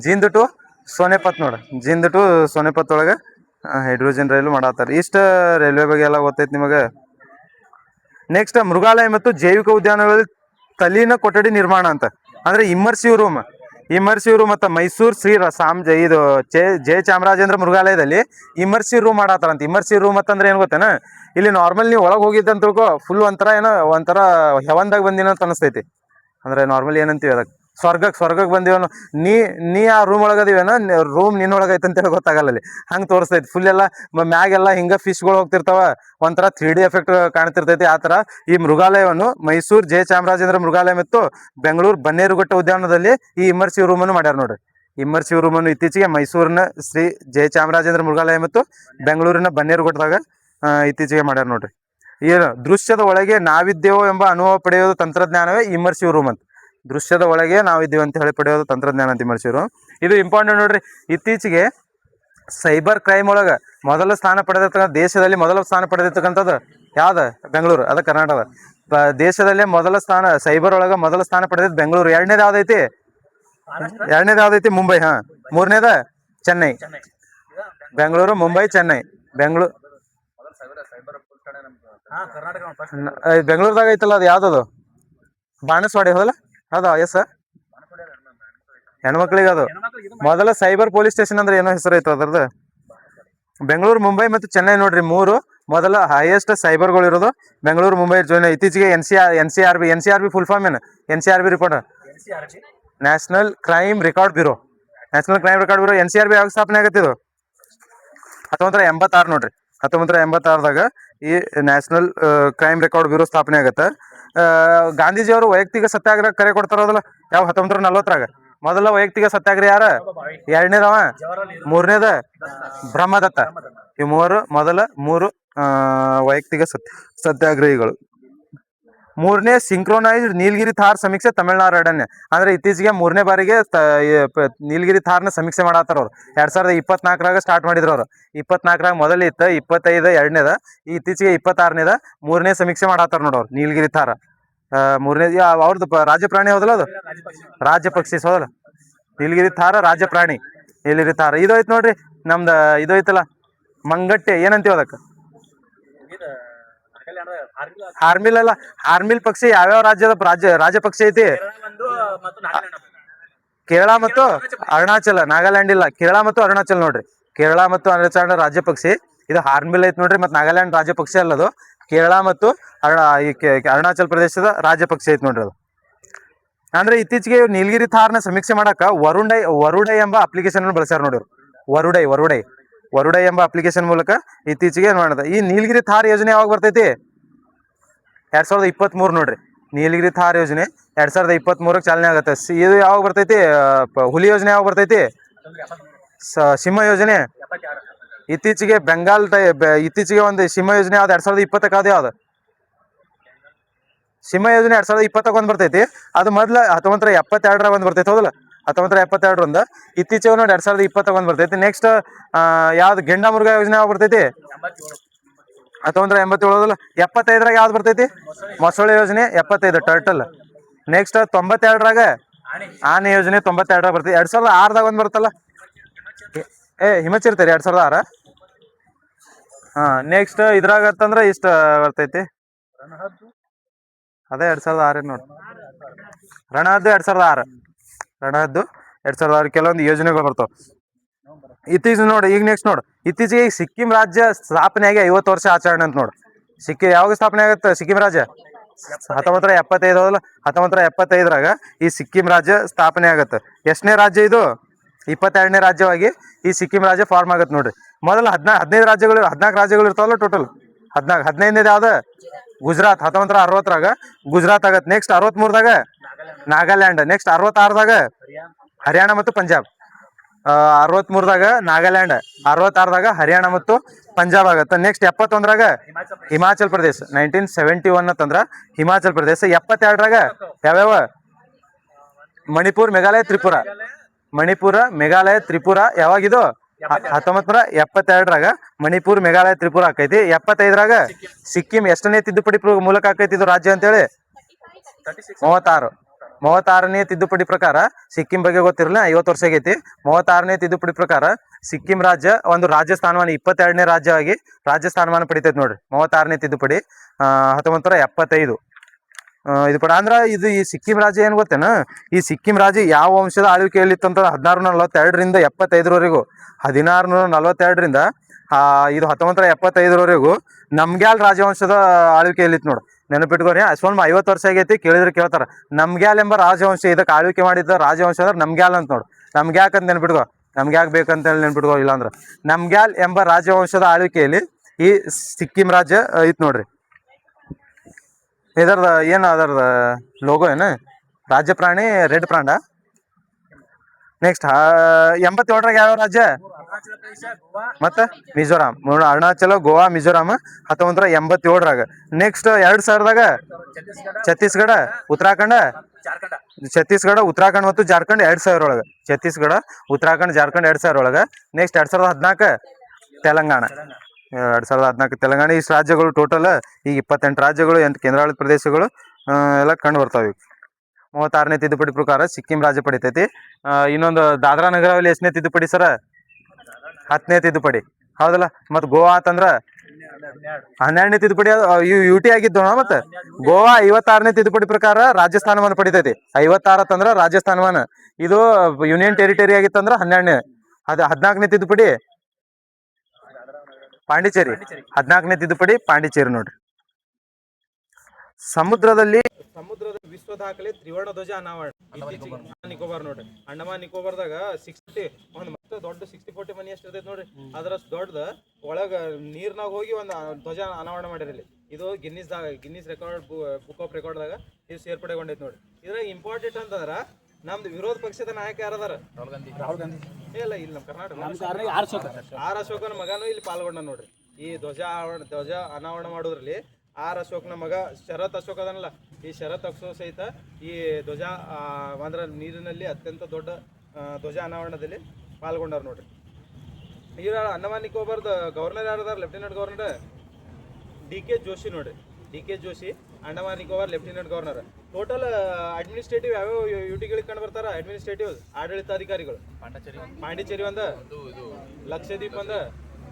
ಜಿಂದ್ ಟು ಸೋನೆಪತ್ ನೋಡ. ಜಿಂದ್ ಟು ಸೋನೆಪತ್ ಒಳಗೆ ಹೈಡ್ರೋಜನ್ ರೈಲು ಮಾಡತ್ತಾರ. ಇಷ್ಟ ರೈಲ್ವೆ ಬಗ್ಗೆ ಎಲ್ಲ ಗೊತ್ತೈತಿ ನಿಮಗೆ. ನೆಕ್ಸ್ಟ್ ಮೃಗಾಲಯ ಮತ್ತು ಜೈವಿಕ ಉದ್ಯಾನಗಳಲ್ಲಿ ತಲೀನ ಕೊಠಡಿ ನಿರ್ಮಾಣ ಅಂತ ಅಂದ್ರೆ ಇಮ್ಮರ್ಸಿವ್ ರೂಮ್. ಮತ್ತು ಮೈಸೂರು ಶ್ರೀ ಇದು ಜಯ ಚಾಮರಾಜೇಂದ್ರ ಮೃಗಾಲಯದಲ್ಲಿ ಇಮರ್ಸಿವ್ ರೂಮ್ ಮಾಡತ್ತಾರಂತ. ಇಮರ್ಸಿವ್ ರೂಮ್ ಅಂತಂದ್ರೆ ಏನ್ ಗೊತ್ತೇನ, ಇಲ್ಲಿ ನಾರ್ಮಲ್ ನೀವು ಒಳಗೆ ಹೋಗಿದ್ದ ಅಂತ ತಿಳ್ಕೊ, ಫುಲ್ ಒಂಥರ ಹೆವನ್ದಾಗ ಬಂದಿನ ಅಂತ ಅನಿಸ್ತೈತಿ. ಅಂದ್ರೆ ನಾರ್ಮಲ್ ಏನಂತೀವಿ ಅದಕ್ಕೆ, ಸ್ವರ್ಗಕ್ಕೆ ಬಂದಿವನು. ನೀ ಆ ರೂಮ್ ಒಳಗದಿವೇನ, ರೂಮ್ ನಿನ್ನೊಳಗೈತೆ ಅಂತೇಳಿ ಗೊತ್ತಾಗಲ್ಲ ಅಲ್ಲಿ. ಹಂಗೆ ತೋರಿಸ್ತೈತಿ ಫುಲ್ ಎಲ್ಲ ಮ್ಯಾಗೆಲ್ಲ ಹಿಂಗ ಫಿಶ್ಗಳು ಹೋಗ್ತಿರ್ತಾವ, ಒಂಥರ 3D ಎಫೆಕ್ಟ್ ಕಾಣ್ತಿರ್ತೈತಿ. ಆ ಥರ ಈ ಮೃಗಾಲಯವನ್ನು ಮೈಸೂರು ಜಯ ಚಾಮರಾಜೇಂದ್ರ ಮೃಗಾಲಯ ಮತ್ತು ಬೆಂಗಳೂರು ಬನ್ನೇರುಘಟ್ಟ ಉದ್ಯಾನದಲ್ಲಿ ಈ ಇಮರ್ಸಿವ್ ರೂಮ್ ಅನ್ನು ಮಾಡ್ಯಾರ ನೋಡ್ರಿ. ಇಮರ್ಸಿವ್ ರೂಮ್ ಅನ್ನು ಇತ್ತೀಚೆಗೆ ಮೈಸೂರಿನ ಶ್ರೀ ಜಯ ಚಾಮರಾಜೇಂದ್ರ ಮೃಗಾಲಯ ಮತ್ತು ಬೆಂಗಳೂರಿನ ಬನ್ನೇರುಘಟ್ಟದಾಗ ಇತ್ತೀಚೆಗೆ ಮಾಡ್ಯಾರ ನೋಡ್ರಿ. ಏನು ದೃಶ್ಯದ ಒಳಗೆ ನಾವಿದ್ದೇವೋ ಎಂಬ ಅನುಭವ ಪಡೆಯೋದು ತಂತ್ರಜ್ಞಾನವೇ ಇಮರ್ಸಿವ್ ರೂಮ್ ಅಂತ. ದೃಶ್ಯದ ಒಳಗೆ ನಾವಿದ್ದೀವಿ ಅಂತ ಹೇಳಿ ಪಡೆಯೋದು ತಂತ್ರಜ್ಞಾನ ಅಂತ ಇಮರ್ಸಿವ್ ರೂಮ್. ಇದು ಇಂಪಾರ್ಟೆಂಟ್ ನೋಡ್ರಿ. ಇತ್ತೀಚೆಗೆ ಸೈಬರ್ ಕ್ರೈಮ್ ಒಳಗೆ ಮೊದಲ ಸ್ಥಾನ ಪಡೆದಿರ್ತಕ್ಕಂಥ, ದೇಶದಲ್ಲಿ ಮೊದಲ ಸ್ಥಾನ ಪಡೆದಿರ್ತಕ್ಕಂಥದ್ದು ಯಾವ್ದು? ಬೆಂಗಳೂರು. ಅದ ಕರ್ನಾಟಕ. ದೇಶದಲ್ಲೇ ಮೊದಲ ಸ್ಥಾನ, ಸೈಬರ್ ಒಳಗೆ ಮೊದಲ ಸ್ಥಾನ ಪಡೆದಿದ್ದು ಬೆಂಗಳೂರು. ಎರಡನೇದು ಯಾವ್ದೈತಿ? ಮುಂಬೈ. ಮೂರನೇದ ಚೆನ್ನೈ. ಬೆಂಗಳೂರು, ಮುಂಬೈ, ಚೆನ್ನೈ. ಬೆಂಗಳೂರದಾಗ ಐತಲ್ಲ, ಅದು ಯಾವ್ದದು? ಬಾಣಸ್ವಾಡಿ ಹೋದಲ್ಲ ಹೌದಾ? ಎಸ್, ಹೆಣ್ಮಕ್ಳಿಗೆ ಅದು ಮೊದಲ ಸೈಬರ್ ಪೊಲೀಸ್ ಸ್ಟೇಷನ್ ಅಂದ್ರೆ ಏನೋ ಹೆಸರು ಐತೆ ಅದ್ರದ್ದು. ಬೆಂಗಳೂರು, ಮುಂಬೈ ಮತ್ತು ಚೆನ್ನೈ ನೋಡ್ರಿ, ಮೂರು ಮೊದಲ ಹೈಯೆಸ್ಟ್ ಸೈಬರ್ಗಳು ಇರೋದು ಬೆಂಗಳೂರು, ಮುಂಬೈ, ಚೆನ್ನೈ. ಇತ್ತೀಚೆಗೆ N C R B full form ಏನು? NCRB report, national crime record bureau. NCRB ಯಾವಾಗ ಸ್ಥಾಪನೆ ಆಗತ್ತಿದು? 1986 ನೋಡ್ರಿ. 1986ದಾಗ ಈ ನ್ಯಾಷನಲ್ ಕ್ರೈಮ್ ರೆಕಾರ್ಡ್ ಬ್ಯೂರೋ ಸ್ಥಾಪನೆ ಆಗತ್ತೆ. ಗಾಂಧೀಜಿಯವರು ವೈಯಕ್ತಿಕ ಸತ್ಯಾಗ್ರಹ ಕರೆ ಕೊಡ್ತಾರೋದಲ್ಲ, ಯಾವ 1940ರಾಗ ಮೊದಲ ವೈಯಕ್ತಿಕ ಸತ್ಯಾಗ್ರಹ ಯಾರ? ಎರಡನೇದವ, ಮೂರನೇದ ಬ್ರಹ್ಮದತ್ತ. ಈ ಮೂರು ವೈಯಕ್ತಿಕ ಸತ್ಯಾಗ್ರಹಿಗಳು. ಮೂರನೇ ಸಿಂಕ್ರೋನೈಸ್ಡ್ ನೀಲಗಿರಿ ಥಾರ್ ಸಮೀಕ್ಷೆ ತಮಿಳುನಾಡು ಅರಣ್ಯ. ಅಂದ್ರೆ ಇತ್ತೀಚೆಗೆ ಮೂರನೇ ಬಾರಿಗೆ ನೀಲಗಿರಿ ಥಾರ್ನ ಸಮೀಕ್ಷೆ ಮಾಡತ್ತಾರ ಅವ್ರು. 2024ರಾಗ ಸ್ಟಾರ್ಟ್ ಮಾಡಿದ್ರು ಅವ್ರು. 24ರಾಗ ಮೊದಲು ಇತ್ತು, 25 ಎರಡನೇದ, ಇತ್ತೀಚೆಗೆ 26ನೇದ ಮೂರನೇ ಸಮೀಕ್ಷೆ ಮಾಡತ್ತಾರ ನೋಡವ್ರು. ನೀಲಗಿರಿ ಥಾರ ಮೂರನೇ ಅವ್ರದ್ದು ರಾಜ್ಯ ಪ್ರಾಣಿ ಹೌದಲ್ಲ, ಅದು ರಾಜ್ಯ ಪಕ್ಷಿ ಹೌದಲ್ಲ. ನೀಲಗಿರಿ ಥಾರ ರಾಜ್ಯ ಪ್ರಾಣಿ. ನೀಲಗಿರಿ ಥಾರ ಇದು ಐತ್ ನೋಡ್ರಿ. ನಮ್ದು ಇದು ಐತಲ್ಲ ಮಂಗಟ್ಟೆ, ಏನಂತೀವಿ ಅದಕ್ಕೆ? ಹಾರ್ಮಿಲ್ ಅಲ್ಲ. ಹಾರ್ಮಿಲ್ ಪಕ್ಷಿ ಯಾವ್ಯಾವ ರಾಜ್ಯ ಪಕ್ಷಿ ಐತಿ? ಕೇರಳ ಮತ್ತು ಅರುಣಾಚಲ. ನಾಗಾಲ್ಯಾಂಡ್ ಇಲ್ಲ, ಕೇರಳ ಮತ್ತು ಅರುಣಾಚಲ್ ನೋಡ್ರಿ. ಕೇರಳ ಮತ್ತು ಅರುಣಾಚಲ ರಾಜ್ಯ ಪಕ್ಷಿ. ಇದು ಹಾರ್ಮಿಲ್ ಐತಿ ನೋಡ್ರಿ. ಮತ್ತು ನಾಗಾಲ್ಯಾಂಡ್ ರಾಜ್ಯ ಪಕ್ಷಿ ಅಲ್ಲದು, ಕೇರಳ ಮತ್ತು ಅರುಣಾಚಲ್ ಪ್ರದೇಶದ ರಾಜ್ಯ ಪಕ್ಷಿ ಐತಿ ನೋಡ್ರಿ ಅದು. ಅಂದ್ರೆ ಇತ್ತೀಚೆಗೆ ನೀಲಗಿರಿ ಥಾರ್ನ ಸಮೀಕ್ಷೆ ಮಾಡಕ ವರುಡೈ ಎಂಬ ಅಪ್ಲಿಕೇಶನ್ ಬಳಸ್ಯಾರ ನೋಡಿರು. ವರುಡೈ ಎಂಬ ಅಪ್ಲಿಕೇಶನ್ ಮೂಲಕ ಇತ್ತೀಚೆಗೆ ಏನ್ ಮಾಡಿದ. ಈ ನೀಲಗಿರಿ ಥಾರ್ ಯೋಜನೆ ಯಾವಾಗ ಬರ್ತೈತಿ? 2023 ನೋಡ್ರಿ. ನೀಲಗಿರಿ ಥಾರ್ ಯೋಜನೆ 2023ಕ್ಕೆ ಚಾಲನೆ ಆಗುತ್ತೆ. ಇದು ಯಾವಾಗ ಬರ್ತೈತಿ? ಹುಲಿ ಯೋಜನೆ ಯಾವಾಗ ಬರ್ತೈತಿ? ಸಿಂಹ ಯೋಜನೆ ಇತ್ತೀಚೆಗೆ ಇತ್ತೀಚೆಗೆ ಒಂದು ಸಿಂಹ ಯೋಜನೆ ಯಾವ್ದು? 2020ಕ್ಕೆ ಯಾವ್ದು? ಸಿಂಹ ಯೋಜನೆ 2020ಕ್ಕೆ ಒಂದು ಬರ್ತೈತಿ. ಅದು ಮೊದ್ಲು 1972ರಾಗ ಒಂದು ಬರ್ತೈತಿ ಹೌದಲ್ಲ. 1972 ಇತ್ತೀಚೆಗೆ ನೋಡಿ 2020ಕ್ಕೆ ಒಂದು ಬರ್ತೈತಿ. ನೆಕ್ಸ್ಟ್ ಯಾವ್ದು? ಗೆಂಡಾಮೃಗ ಯೋಜನೆ ಯಾವಾಗ ಬರ್ತೈತಿ? 1987 75ರಾಗ ಯಾವ್ದು ಬರ್ತೈತಿ? ಮೊಸಳೆ ಯೋಜನೆ 75 ಟರ್ಟಲ್. ನೆಕ್ಸ್ಟ್ 92ರಾಗ ಆನೆ ಯೋಜನೆ 92ರಾಗ ಬರ್ತೈತಿ. 2006ದಾಗ ಒಂದು ಬರ್ತಲ್ಲ, ಹಿಮಚಿರ್ತೀರಿ 2006. ನೆಕ್ಸ್ಟ್ ಇದ್ರಾಗ ಅಂತಂದ್ರೆ ಇಷ್ಟ ಬರ್ತೈತಿ, ಅದೇ 2006 ನೋಡಿ. ರಣಹದ್ದು 2006 ಕೆಲವೊಂದು ಯೋಜನೆಗಳು ಬರ್ತಾವ ಇತ್ತೀಚೆಗೆ ನೋಡಿ. ಈಗ ನೆಕ್ಸ್ಟ್ ನೋಡು, ಇತ್ತೀಚೆಗೆ ಸಿಕ್ಕಿಂ ರಾಜ್ಯ ಸ್ಥಾಪನೆಯಾಗಿ 50 ವರ್ಷ ಆಚರಣೆ ಅಂತ ನೋಡು. ಯಾವಾಗ ಸ್ಥಾಪನೆ ಆಗುತ್ತೆ ಸಿಕ್ಕಿಂ ರಾಜ್ಯ? 1975 ಹೌದಲ್ಲ. 1975ರಾಗ ಈ ಸಿಕ್ಕಿಂ ರಾಜ್ಯ ಸ್ಥಾಪನೆ ಆಗತ್ತೆ. ಎಷ್ಟನೇ ರಾಜ್ಯ ಇದು? 22ನೇ ರಾಜ್ಯವಾಗಿ ಈ ಸಿಕ್ಕಿಂ ರಾಜ್ಯ ಫಾರ್ಮ್ ಆಗತ್ತೆ ನೋಡ್ರಿ. ಮೊದಲು 14 ರಾಜ್ಯಗಳು ಇರ್ತಾವಲ್ಲ ಟೋಟಲ್. 15ನೇದು ಯಾವ್ದು? ಗುಜರಾತ್. 1960ರಾಗ ಗುಜರಾತ್ ಆಗತ್ತೆ. ನೆಕ್ಸ್ಟ್ 63ದಾಗ ನಾಗಾಲ್ಯಾಂಡ್. ನೆಕ್ಸ್ಟ್ 66ದಾಗ ಹರಿಯಾಣ ಮತ್ತು ಪಂಜಾಬ್. 63ದಾಗ ನಾಗಾಲ್ಯಾಂಡ್, 66ದಾಗ ಹರಿಯಾಣ ಮತ್ತು ಪಂಜಾಬ್ ಆಗತ್ತೆ. ನೆಕ್ಸ್ಟ್ 71ರಾಗ ಹಿಮಾಚಲ್ ಪ್ರದೇಶ್, 1971 ಅಂತಂದ್ರ ಹಿಮಾಚಲ್ ಪ್ರದೇಶ. 72ರಾಗ ಯಾವ್ಯಾವ? ಮಣಿಪುರ್, ಮೇಘಾಲಯ, ತ್ರಿಪುರ. ಮಣಿಪುರ, ಮೇಘಾಲಯ, ತ್ರಿಪುರ ಯಾವಾಗಿದು? 1972ರಾಗ ಮಣಿಪುರ್, ಮೇಘಾಲಯ, ತ್ರಿಪುರ ಆಕೈತಿ. 75ರಾಗ ಸಿಕ್ಕಿಂ ಎಷ್ಟನೇ ತಿದ್ದುಪಡಿ ಮೂಲಕ ಆಕೈತಿ ಇದು ರಾಜ್ಯ ಅಂತೇಳಿ? 36ನೇ ತಿದ್ದುಪಡಿ ಪ್ರಕಾರ ಸಿಕ್ಕಿಂ ಬಗ್ಗೆ ಗೊತ್ತಿರಲಿಲ್ಲ, 50 ವರ್ಷ ಆಗೈತಿ. 36ನೇ ತಿದ್ದುಪಡಿ ಪ್ರಕಾರ ಸಿಕ್ಕಿಂ ರಾಜ್ಯ ಒಂದು ರಾಜ್ಯ ಸ್ಥಾನಮಾನ 22ನೇ ರಾಜ್ಯವಾಗಿ ರಾಜ್ಯ ಸ್ಥಾನಮಾನ ಪಡಿತೈತಿ ನೋಡ್ರಿ. 36ನೇ ತಿದ್ದುಪಡಿ 1975 ಇದು ಪಡ ಅಂದ್ರ ಇದು ಈ ಸಿಕ್ಕಿಂ ರಾಜ್ಯ ಏನ್ ಗೊತ್ತೇನ? ಈ ಸಿಕ್ಕಿಂ ರಾಜ್ಯ ಯಾವ ವಂಶದ ಆಳ್ವಿಕೆಯಲ್ಲಿತ್ತು ಅಂತ 1642ರಿಂದ 75ರವರೆಗೂ, 1642ರಿಂದ ಇದು 1975ರವರೆಗೂ ನಮ್ಗ್ಯಾಲ್ ರಾಜವಂಶದ ಆಳ್ವಿಕೆಯಲ್ಲಿತ್ತು ನೋಡು. ನೆನಪಿಟ್ಕೋರಿ, ಅಷ್ಟೊಂದು 50 ವರ್ಷ ಆಗೈತಿ, ಕೇಳಿದ್ರೆ ಕೇಳ್ತಾರ. ನಮ್ಗ್ಯಾಲ್ ಎಂಬ ರಾಜವಂಶ ಇದಕ್ಕೆ ಆಳ್ವಿಕೆ ಮಾಡಿದ್ದ ರಾಜವಂಶ ಅಂದ್ರೆ ನಮ್ಗ್ಯಾಲ್ ಅಂತ ನೋಡು. ನಮ್ಗ್ಯಾಕ್ ಅಂತ ನೆನ್ಪಿಟ್ಕೋ, ನಮ್ಗ್ಯಾಕ್ ಬೇಕಂತ ಹೇಳಿ ನೆನ್ಪಿಟ್ಕೋ. ಇಲ್ಲಾಂದ್ರೆ ನಮ್ಗ್ಯಾಲ್ ಎಂಬ ರಾಜವಂಶದ ಆಳ್ವಿಕೆಯಲ್ಲಿ ಈ ಸಿಕ್ಕಿಂ ರಾಜ್ಯ ಐತ್ ನೋಡ್ರಿ. ಇದರದ ಏನು ಅದರದ ಲೋಗೋ ಏನು? ರಾಜ್ಯ ಪ್ರಾಣಿ ರೆಡ್ ಪ್ರಾಂಡ. ನೆಕ್ಸ್ಟ್ 87ರಾಗ ಯಾವ ರಾಜ್ಯ? ಮತ್ತ ಮಿಜೋರಾಂ. ಅರುಣಾಚಲ, ಗೋವಾ, ಮಿಜೋರಾಂ 1987ರಾಗ. ನೆಕ್ಸ್ಟ್ 2000ದಾಗ ಛತ್ತೀಸ್ಗಢ, ಉತ್ತರಾಖಂಡ. ಛತ್ತೀಸ್ಗಢ, ಉತ್ತರಾಖಂಡ್ ಮತ್ತು ಜಾರ್ಖಂಡ್ 2000 ಒಳಗೆ. ಛತ್ತೀಸ್ಗಢ, ಉತ್ತರಾಖಂಡ್, ಜಾರ್ಖಂಡ್ 2000 ಒಳಗೆ. ನೆಕ್ಸ್ಟ್ 2014 ತೆಲಂಗಾಣ. 2014 ತೆಲಂಗಾಣ. ಇಷ್ಟು ರಾಜ್ಯಗಳು ಟೋಟಲ್ ಈಗ 28 ರಾಜ್ಯಗಳು, 8 ಕೇಂದ್ರಾಡಳಿತ ಪ್ರದೇಶಗಳು ಎಲ್ಲ ಕಂಡು ಬರ್ತಾವೆ. 36ನೇ ತಿದ್ದುಪಡಿ ಪ್ರಕಾರ ಸಿಕ್ಕಿಂ ರಾಜ್ಯ ಪಡಿತೈತಿ. ಇನ್ನೊಂದು ದಾದ್ರಾ ನಗರ ಹವೇಲಿ ಎಷ್ಟನೇ ತಿದ್ದುಪಡಿ ಸರ? 10ನೇ ತಿದ್ದುಪಡಿ, ಹೌದಲ್ಲ. ಮತ್ತು ಗೋವಾ ಅಂತಂದ್ರ 12ನೇ ತಿದ್ದುಪಡಿ. ಯು ಟಿ ಆಗಿದ್ದು. ಮತ್ತೆ ಗೋವಾ 56ನೇ ತಿದ್ದುಪಡಿ ಪ್ರಕಾರ ರಾಜ್ಯ ಸ್ಥಾನಮಾನ ಪಡಿತೈತಿ. 56 ಅಂತಂದ್ರ ರಾಜ್ಯ ಸ್ಥಾನಮಾನ. ಇದು ಯೂನಿಯನ್ ಟೆರಿಟರಿ ಆಗಿತ್ತಂದ್ರ 12ನೇ. 14ನೇ ತಿದ್ದುಪಡಿ ಪಾಂಡಿಚೇರಿ. 14ನೇ ತಿದ್ದುಪಡಿ ಪಾಂಡಿಚೇರಿ ನೋಡ್ರಿ. ಸಮುದ್ರದ ವಿಶ್ವ ದಾಖಲೆ ತ್ರಿವರ್ಣ ಧ್ವಜ ಅನಾವರಣ ನಿಕೋಬಾರ್ ನೋಡ್ರಿ. ಅಂಡಮಾನ್ ನಿಕೋಬಾರ್ದಾಗ 60 ಒಂದು ಮತ್ತೆ ದೊಡ್ಡ 60-40 ಮನಿ ಎಷ್ಟು ಇರ್ತೈತಿ ನೋಡ್ರಿ. ಅದ್ರಷ್ಟು ದೊಡ್ಡದ ಒಳಗ ನೀರ್ನಾಗ ಹೋಗಿ ಒಂದು ಧ್ವಜ ಅನಾವರಣ ಮಾಡಿರಲಿ. ಇದು ಗಿನ್ನಿಸ್ ರೆಕಾರ್ಡ್ ಬುಕ್ ಆಫ್ ರೆಕಾರ್ಡ್ದಾಗ ಇದು ಸೇರ್ಪಡೆಗೊಂಡೈತಿ ನೋಡ್ರಿ. ಇದ್ರಾಗ ಇಂಪಾರ್ಟೆಂಟ್ ಅಂತಂದ್ರ ನಮ್ದು ವಿರೋಧ ಪಕ್ಷದ ನಾಯಕ ಯಾರದಾರ? ರಾಹುಲ್ ಗಾಂಧಿ. ಇಲ್ಲ ಇಲ್ಲಿ ನಮ್ಮ ಕರ್ನಾಟಕ ಆರ್ ಅಶೋಕನ ಮಗನೂ ಇಲ್ಲಿ ಪಾಲ್ಗೊಂಡ ನೋಡ್ರಿ. ಈ ಧ್ವಜ ಅನಾವರಣ ಮಾಡೋದ್ರಲ್ಲಿ ಆರ್ ಅಶೋಕನ ಮಗ ಶರತ್ ಅಶೋಕ್ ಅದನ್ನಲ್ಲ, ಈ ಶರತ್ ಅಶೋಕ್ ಸಹಿತ ಈ ಧ್ವಜ ಅಂದ್ರೆ ನೀರಿನಲ್ಲಿ ಅತ್ಯಂತ ದೊಡ್ಡ ಧ್ವಜ ಅನಾವರಣದಲ್ಲಿ ಪಾಲ್ಗೊಂಡಾರ ನೋಡ್ರಿ. ಈಗ ಅಂಡಮಾನ್ ನಿಕೋಬಾರ್ದ ಗವರ್ನರ್ ಯಾರದಾರ? ಲೆಫ್ಟಿನೆಂಟ್ ಗವರ್ನರ್ DK ಜೋಶಿ ನೋಡ್ರಿ. DK Joshi Andaman Nicobar lieutenant governor. Total administrative ಯಾವ್ಯಾವ ಯುಟಿಗಳಿಗೆ ಕಂಡು ಬರ್ತಾರ? ಅಡ್ಮಿನಿಸ್ಟ್ರೇಟಿವ್ ಆಡಳಿತಾಧಿಕಾರಿಗಳು ಪಾಂಡಿಚೇರಿ ಒಂದ, ಲಕ್ಷದ್ವೀಪ್ ಒಂದ,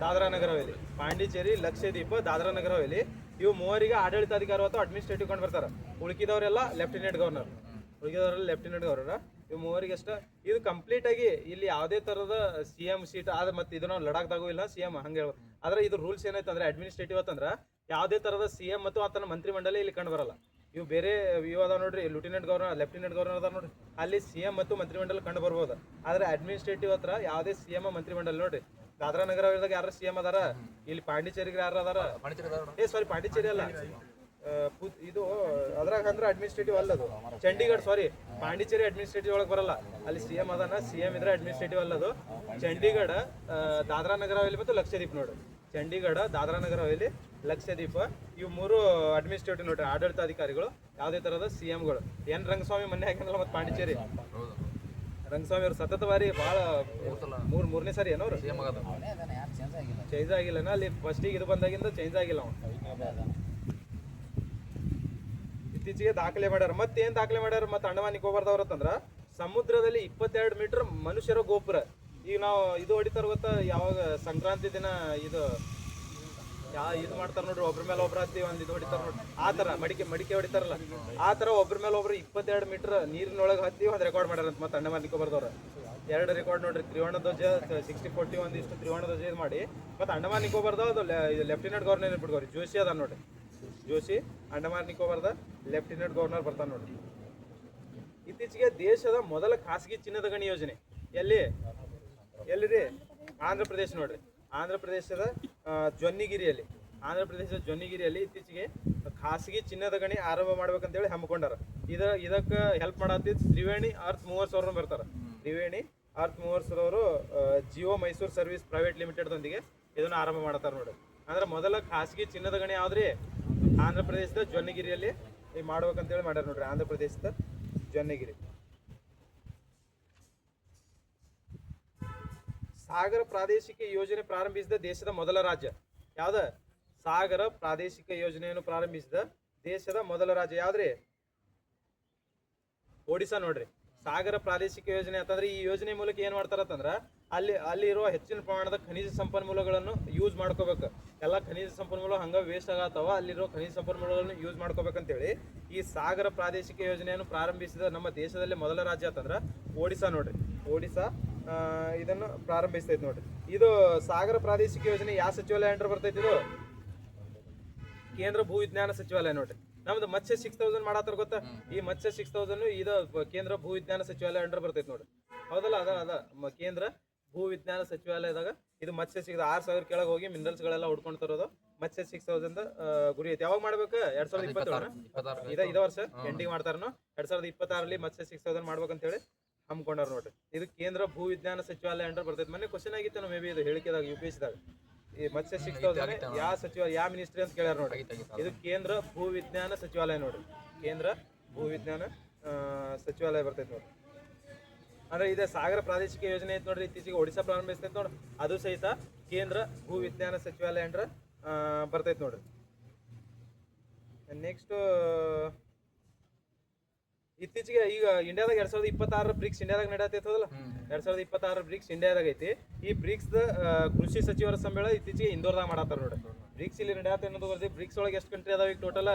ದಾದ್ರಾ ನಗರ ಹವೇಲಿ. ಪಾಂಡಿಚೇರಿ, ಲಕ್ಷದ್ವೀಪ, ದಾದ್ರಾ ನಗರ ಹವೇಲಿ ಇವು ಮೂವರಿಗೆ ಆಡಳಿತಾಧಿಕಾರಿ ಅಥವಾ ಅಡ್ಮಿನಿಸ್ಟ್ರೇಟಿವ್ ಕಂಡು ಬರ್ತಾರ. ಉಳಿಕಿದವರೆಲ್ಲ ಲೆಫ್ಟಿನೆಂಟ್ ಗವರ್ನರ್. ಇವು ಮೂವರಿಗೆ ಅಷ್ಟ. ಇದು ಕಂಪ್ಲೀಟ್ ಆಗಿ ಇಲ್ಲಿ ಯಾವುದೇ ತರದ CM ಸೀಟ್ ಆದ. ಮತ್ತೆ ಇದನ್ನ ಲಡಾಖ್ದಾಗೂ ಇಲ್ಲ CM ಹಂಗೆ. ಆದ್ರೆ ಇದು ರೂಲ್ಸ್ ಏನೈತೆ ಅಂದ್ರೆ ಅಡ್ಮಿನಿಸ್ಟ್ರೇಟಿವ್ ಅಂತಂದ್ರ ಯಾವುದೇ ತರದ CM ಮತ್ತು ಆತನ ಮಂತ್ರಿಮಂಡಲ ಇಲ್ಲಿ ಕಂಡು ಬರಲ್ಲ. ಇವು ಬೇರೆ ಇವು ಅದಾವ ನೋಡ್ರಿ, ಲೆಫ್ಟಿನೆಂಟ್ ಗವರ್ನರ್ ಅದಾವ ನೋಡ್ರಿ. ಅಲ್ಲಿ CM ಮತ್ತು ಮಂತ್ರಿಮಂಡಲ ಕಂಡು ಬರ್ಬೋದು. ಆದ್ರೆ ಅಡ್ಮಿನಿಸ್ಟ್ರೇಟಿವ್ ಹತ್ರ ಯಾವುದೇ CM ಮಂತ್ರಿಮಂಡಲ ನೋಡ್ರಿ. ದಾದ್ರಾ ನಗರ ಹವೇಲಿದಾಗ ಯಾರು CM ಅದಾರ? ಇಲ್ಲಿ ಪಾಂಡಿಚೇರಿಗೆ ಯಾರು ಅದಾರ? ಸಾರಿ ಪಾಂಡಿಚೇರಿ ಅಲ್ಲ, ಇದು ಅದ್ರಾಗ ಅಂದ್ರೆ ಅಡ್ಮಿನಿಸ್ಟ್ರೇಟಿವ್ ಅಲ್ಲದು ಚಂಡೀಗಢ. ಸಾರಿ ಪಾಂಡಿಚೇರಿ ಅಡ್ಮಿನಿಸ್ಟ್ರೇಟಿವ್ ಒಳಗೆ ಬರಲ್ಲ. ಅಲ್ಲಿ CM ಅದಾನ, CM ಇದ್ರೆ ಅಡ್ಮಿನಿಸ್ಟ್ರೇಟಿವ್ ಅಲ್ಲದು. ಚಂಡೀಗಢ, ದಾದ್ರಾ ನಗರ ಹವೇಲಿ ಮತ್ತು ಲಕ್ಷದ್ವೀಪ್ ನೋಡ್ರಿ. ಚಂಡೀಗಢ, ದಾದ್ರಾ ನಗರ ಹವೇಲಿ, ಲಕ್ಷದ್ವೀಪ ಇವು ಮೂರು ಅಡ್ಮಿನಿಸ್ಟ್ರೇಟಿವ್ ನೋಡ್ರಿ, ಆಡಳಿತಾಧಿಕಾರಿಗಳು. ಯಾವುದೇ ತರಹದ CMಗಳು. N ರಂಗಸ್ವಾಮಿ ಮೊನ್ನೆ ಹಾಕಿದ್ರಲ್ಲ ಮತ್ತೆ ಪಾಂಡಿಚೇರಿ ರಂಗಸ್ವಾಮಿ ಅವ್ರು ಸತತ ಬಾರಿ ಭಾಳ ಮೂರನೇ ಸಾರಿ ಏನವ್ರು ಚೇಂಜ್ ಆಗಿಲ್ಲನ. ಅಲ್ಲಿ ಫಸ್ಟಿಗೆ ಇದು ಬಂದಾಗಿಂದ ಚೇಂಜ್ ಆಗಿಲ್ಲ ಅವ. ಇತ್ತೀಚೆಗೆ ದಾಖಲೆ ಮಾಡ್ಯಾರ. ಮತ್ತೇನ್ ದಾಖಲೆ ಮಾಡ್ಯಾರ? ಮತ್ತೆ ಅಂಡಮಾನ್ ನಿಕೋಬಾರ್ದವ್ರ ಅಂತಂದ್ರ ಸಮುದ್ರದಲ್ಲಿ 22 ಮೀಟರ್ ಮನುಷ್ಯರ ಗೋಪುರ. ಈಗ ನಾವು ಇದು ಹೊಡಿತಾರ ಗೊತ್ತಾ, ಯಾವಾಗ ಸಂಕ್ರಾಂತಿ ದಿನ ಇದು ಮಾಡ್ತಾರ ನೋಡ್ರಿ, ಒಬ್ರ ಮೇಲೆ ಒಬ್ರ ಹತ್ತಿ ಒಂದು ಇದು ಹೊಡಿತಾರ ನೋಡ್ರಿ. ಆ ತರ ಮಡಿಕೆ ಹೊಡಿತಾರಲ್ಲ, ಆ ತರ ಒಬ್ರ ಮೇಲೆ ಒಬ್ರು 22 ಮೀಟರ್ ನೀರಿನೊಳಗೆ ಹತ್ತಿ ಒಂದು ರೆಕಾರ್ಡ್ ಮಾಡ್ಯಾರಂತ. ಮತ್ತೆ ಅಂಡಮಾನ್ ನಿಕೋಬಾರ್ದವ್ರ 2 ರೆಕಾರ್ಡ್ ನೋಡ್ರಿ. ತ್ರಿವರ್ಣ ಧ್ವಜ 60-40 ಒಂದಿಷ್ಟು ತ್ರಿವರ್ಣ ಧ್ವಜ ಇದು ಮಾಡಿ. ಮತ್ತೆ ಅಂಡಮಾನ್ ನಿಕೋಬಾರ್ದ ಲೆಫ್ಟಿನೆಂಟ್ ಗವರ್ನರ್ ನೆನ್ಪಿಟ್ಕೋರಿ, ಜೋಶಿ ಅದ ನೋಡ್ರಿ. ಜೋಶಿ ಅಂಡಮಾನ್ ನಿಕೋಬಾರ್ದ ಲೆಫ್ಟಿನೆಂಟ್ ಗವರ್ನರ್ ಬರ್ತಾನೆ ನೋಡ್ರಿ. ಇತ್ತೀಚೆಗೆ ದೇಶದ ಮೊದಲ ಖಾಸಗಿ ಚಿನ್ನದ ಗಣಿ ಯೋಜನೆ ಎಲ್ಲಿರಿ? ಆಂಧ್ರ ಪ್ರದೇಶ ನೋಡ್ರಿ. ಆಂಧ್ರ ಪ್ರದೇಶದ ಜೊನ್ನಿಗಿರಿಯಲ್ಲಿ ಇತ್ತೀಚೆಗೆ ಖಾಸಗಿ ಚಿನ್ನದ ಗಣಿ ಆರಂಭ ಮಾಡ್ಬೇಕಂತೇಳಿ ಹಮ್ಮಿಕೊಂಡಾರ. ಇದಕ್ಕೆ ಹೆಲ್ಪ್ ಮಾಡತ್ತಿದ್ದು ತ್ರಿವೇಣಿ ಅರ್ತ್ ಮೂವರ್ ಬರ್ತಾರ. ತ್ರಿವೇಣಿ ಅರ್ತ್ ಮೂವರ್ಸ್ ಅವರು ಜಿಯೋ ಮೈಸೂರು ಸರ್ವಿಸ್ ಪ್ರೈವೇಟ್ ಲಿಮಿಟೆಡ್ದೊಂದಿಗೆ ಇದನ್ನು ಆರಂಭ ಮಾಡ್ತಾರೆ ನೋಡಿ. ಅಂದ್ರೆ ಮೊದಲ ಖಾಸಗಿ ಚಿನ್ನದ ಗಣಿ ಯಾವ್ದ್ರಿ? ಆಂಧ್ರ ಪ್ರದೇಶದ ಜೊನ್ನಗಿರಿಯಲ್ಲಿ ಮಾಡ್ಬೇಕಂತೇಳಿ ಮಾಡ್ಯಾರ ನೋಡ್ರಿ. ಆಂಧ್ರ ಪ್ರದೇಶದ ಜೊನ್ನಗಿರಿ. ಸಾಗರ ಪ್ರಾದೇಶಿಕ ಯೋಜನೆ ಪ್ರಾರಂಭಿಸಿದ ದೇಶದ ಮೊದಲ ರಾಜ್ಯ ಯಾವ್ದ? ಸಾಗರ ಪ್ರಾದೇಶಿಕ ಯೋಜನೆಯನ್ನು ಪ್ರಾರಂಭಿಸಿದ ದೇಶದ ಮೊದಲ ರಾಜ್ಯ ಯಾವ್ದ್ರಿ? ಒಡಿಶಾ ನೋಡ್ರಿ. ಸಾಗರ ಪ್ರಾದೇಶಿಕ ಯೋಜನೆ ಅಂತಂದ್ರೆ ಈ ಯೋಜನೆ ಮೂಲಕ ಏನ್ ಮಾಡ್ತಾರಂತಂದ್ರ ಅಲ್ಲಿರುವ ಹೆಚ್ಚಿನ ಪ್ರಮಾಣದ ಖನಿಜ ಸಂಪನ್ಮೂಲಗಳನ್ನು ಯೂಸ್ ಮಾಡ್ಕೋಬೇಕು. ಎಲ್ಲ ಖನಿಜ ಸಂಪನ್ಮೂಲ ಹಂಗ ವೇಸ್ಟ್ ಆಗತ್ತವ, ಅಲ್ಲಿರೋ ಖನಿಜ ಸಂಪನ್ಮೂಲಗಳನ್ನು ಯೂಸ್ ಮಾಡ್ಕೋಬೇಕಂತೇಳಿ ಈ ಸಾಗರ ಪ್ರಾದೇಶಿಕ ಯೋಜನೆಯನ್ನು ಪ್ರಾರಂಭಿಸಿದ ನಮ್ಮ ದೇಶದಲ್ಲಿ ಮೊದಲ ರಾಜ್ಯ ಅಂತಂದ್ರ ಒಡಿಶಾ ನೋಡ್ರಿ. ಒಡಿಶಾ ಇದನ್ನು ಪ್ರಾರಂಭಿಸ್ತೈತಿ ನೋಡ್ರಿ. ಇದು ಸಾಗರ ಪ್ರಾದೇಶಿಕ ಯೋಜನೆ ಯಾವ ಸಚಿವಾಲಯ ಅಂಡರ್ ಬರ್ತೈತಿ? ಇದು ಕೇಂದ್ರ ಭೂ ವಿಜ್ಞಾನ ಸಚಿವಾಲಯ ನೋಡ್ರಿ. ನಮ್ದು ಮತ್ಸ್ಯ 6000 ಮಾಡತ್ತಾರ ಗೊತ್ತಾ? ಈ ಮತ್ಸ್ಯ 6000 ಇದು ಕೇಂದ್ರ ಭೂ ವಿಜ್ಞಾನ ಸಚಿವಾಲಯ ಅಂಡರ್ ಬರ್ತೈತಿ ನೋಡ್ರಿ. ಹೌದಲ್ಲ? ಕೇಂದ್ರ ಭೂ ವಿಜ್ಞಾನ ಸಚಿವಾಲಯದಾಗ ಇದು ಮತ್ಸ್ಯ 6000 ಕೆಳಗೆ ಹೋಗಿ ಮಿನರಲ್ಸ್ ಗಳೆಲ್ಲ ಹುಡ್ಕೊಂಡು ತರೋದು ಮತ್ಸ್ಯ 6000 ಗುರಿ ಐತಿ. ಯಾವಾಗ ಮಾಡ್ಬೇಕು? 2027 ಇದ ವರ್ಷ ಎಂಡಿಂಗ್ ಮಾಡ್ತಾರನು. 2026 ಮತ್ಸ್ಯ 6000 ಮಾಡ್ಬೇಕಂತೇಳಿ ಹಮ್ಮಿಕೊಂಡಾರ ನೋಡ್ರಿ. ಇದು ಕೇಂದ್ರ ಭೂ ವಿಜ್ಞಾನ ಸಚಿವಾಲಯ ಅಂಡರ್ ಬರ್ತೈತಿ. ಮೊನ್ನೆ ಕ್ವಶನ್ ಆಗಿತ್ತು ಮೇ ಬಿ ಇದು ಹೇಳಿಕೆದಾಗ UPSC ಈ ಮತ್ಸ್ಯ 6000 ಯಾವ ಸಚಿವ ಯಾವ ಮಿನಿಸ್ಟ್ರಿ ಅಂತ ಕೇಳ್ಯಾರ ನೋಡ್ರಿ. ಇದು ಕೇಂದ್ರ ಭೂ ವಿಜ್ಞಾನ ಸಚಿವಾಲಯ ನೋಡ್ರಿ. ಕೇಂದ್ರ ಭೂ ವಿಜ್ಞಾನ ಸಚಿವಾಲಯ ಬರ್ತೈತಿ ನೋಡ್ರಿ. ಅಂದ್ರೆ ಇದೆ ಸಾಗರ ಪ್ರಾದೇಶಿಕ ಯೋಜನೆ ಐತಿ ನೋಡ್ರಿ. ಇತ್ತೀಚೆಗೆ ಒಡಿಶಾ ಪ್ರಾರಂಭಿಸ್ತೈತಿ ನೋಡ್ರಿ. ಅದು ಸಹಿತ ಕೇಂದ್ರ ಭೂ ವಿಜ್ಞಾನ ಸಚಿವಾಲಯ ಅಂಡ್ರ ಬರ್ತೈತಿ ನೋಡ್ರಿ. ನೆಕ್ಸ್ಟ್ ಇತ್ತೀಚೆಗೆ ಈಗ ಇಂಡಿಯಾದಾಗ 2026 ಬ್ರಿಕ್ಸ್ ಇಂಡಿಯಾದಾಗ ನಡೆಯತ್ತೈತದಲ್ಲ. 2026 ಬ್ರಿಕ್ಸ್ ಇಂಡಿಯಾದಾಗ ಐತಿ. ಈ ಬ್ರಿಕ್ಸ್ ಕೃಷಿ ಸಚಿವರ ಸಮ್ಮೇಳನ ಇತ್ತೀಚೆಗೆ ಇಂದೋರ್ದಾಗ ಮಾಡತ್ತಾರ ನೋಡ್ರಿ. ಬ್ರಿಕ್ಸ್ ಇಲ್ಲಿ ನಡೆಯತ್ತ ಅನ್ನೋದು ಬರ್ತಿ. ಬ್ರಿಕ್ಸ್ ಒಳಗೆ ಎಷ್ಟು ಕಂಟ್ರಿ ಅದಾವ ಈಗ ಟೋಟಲ್?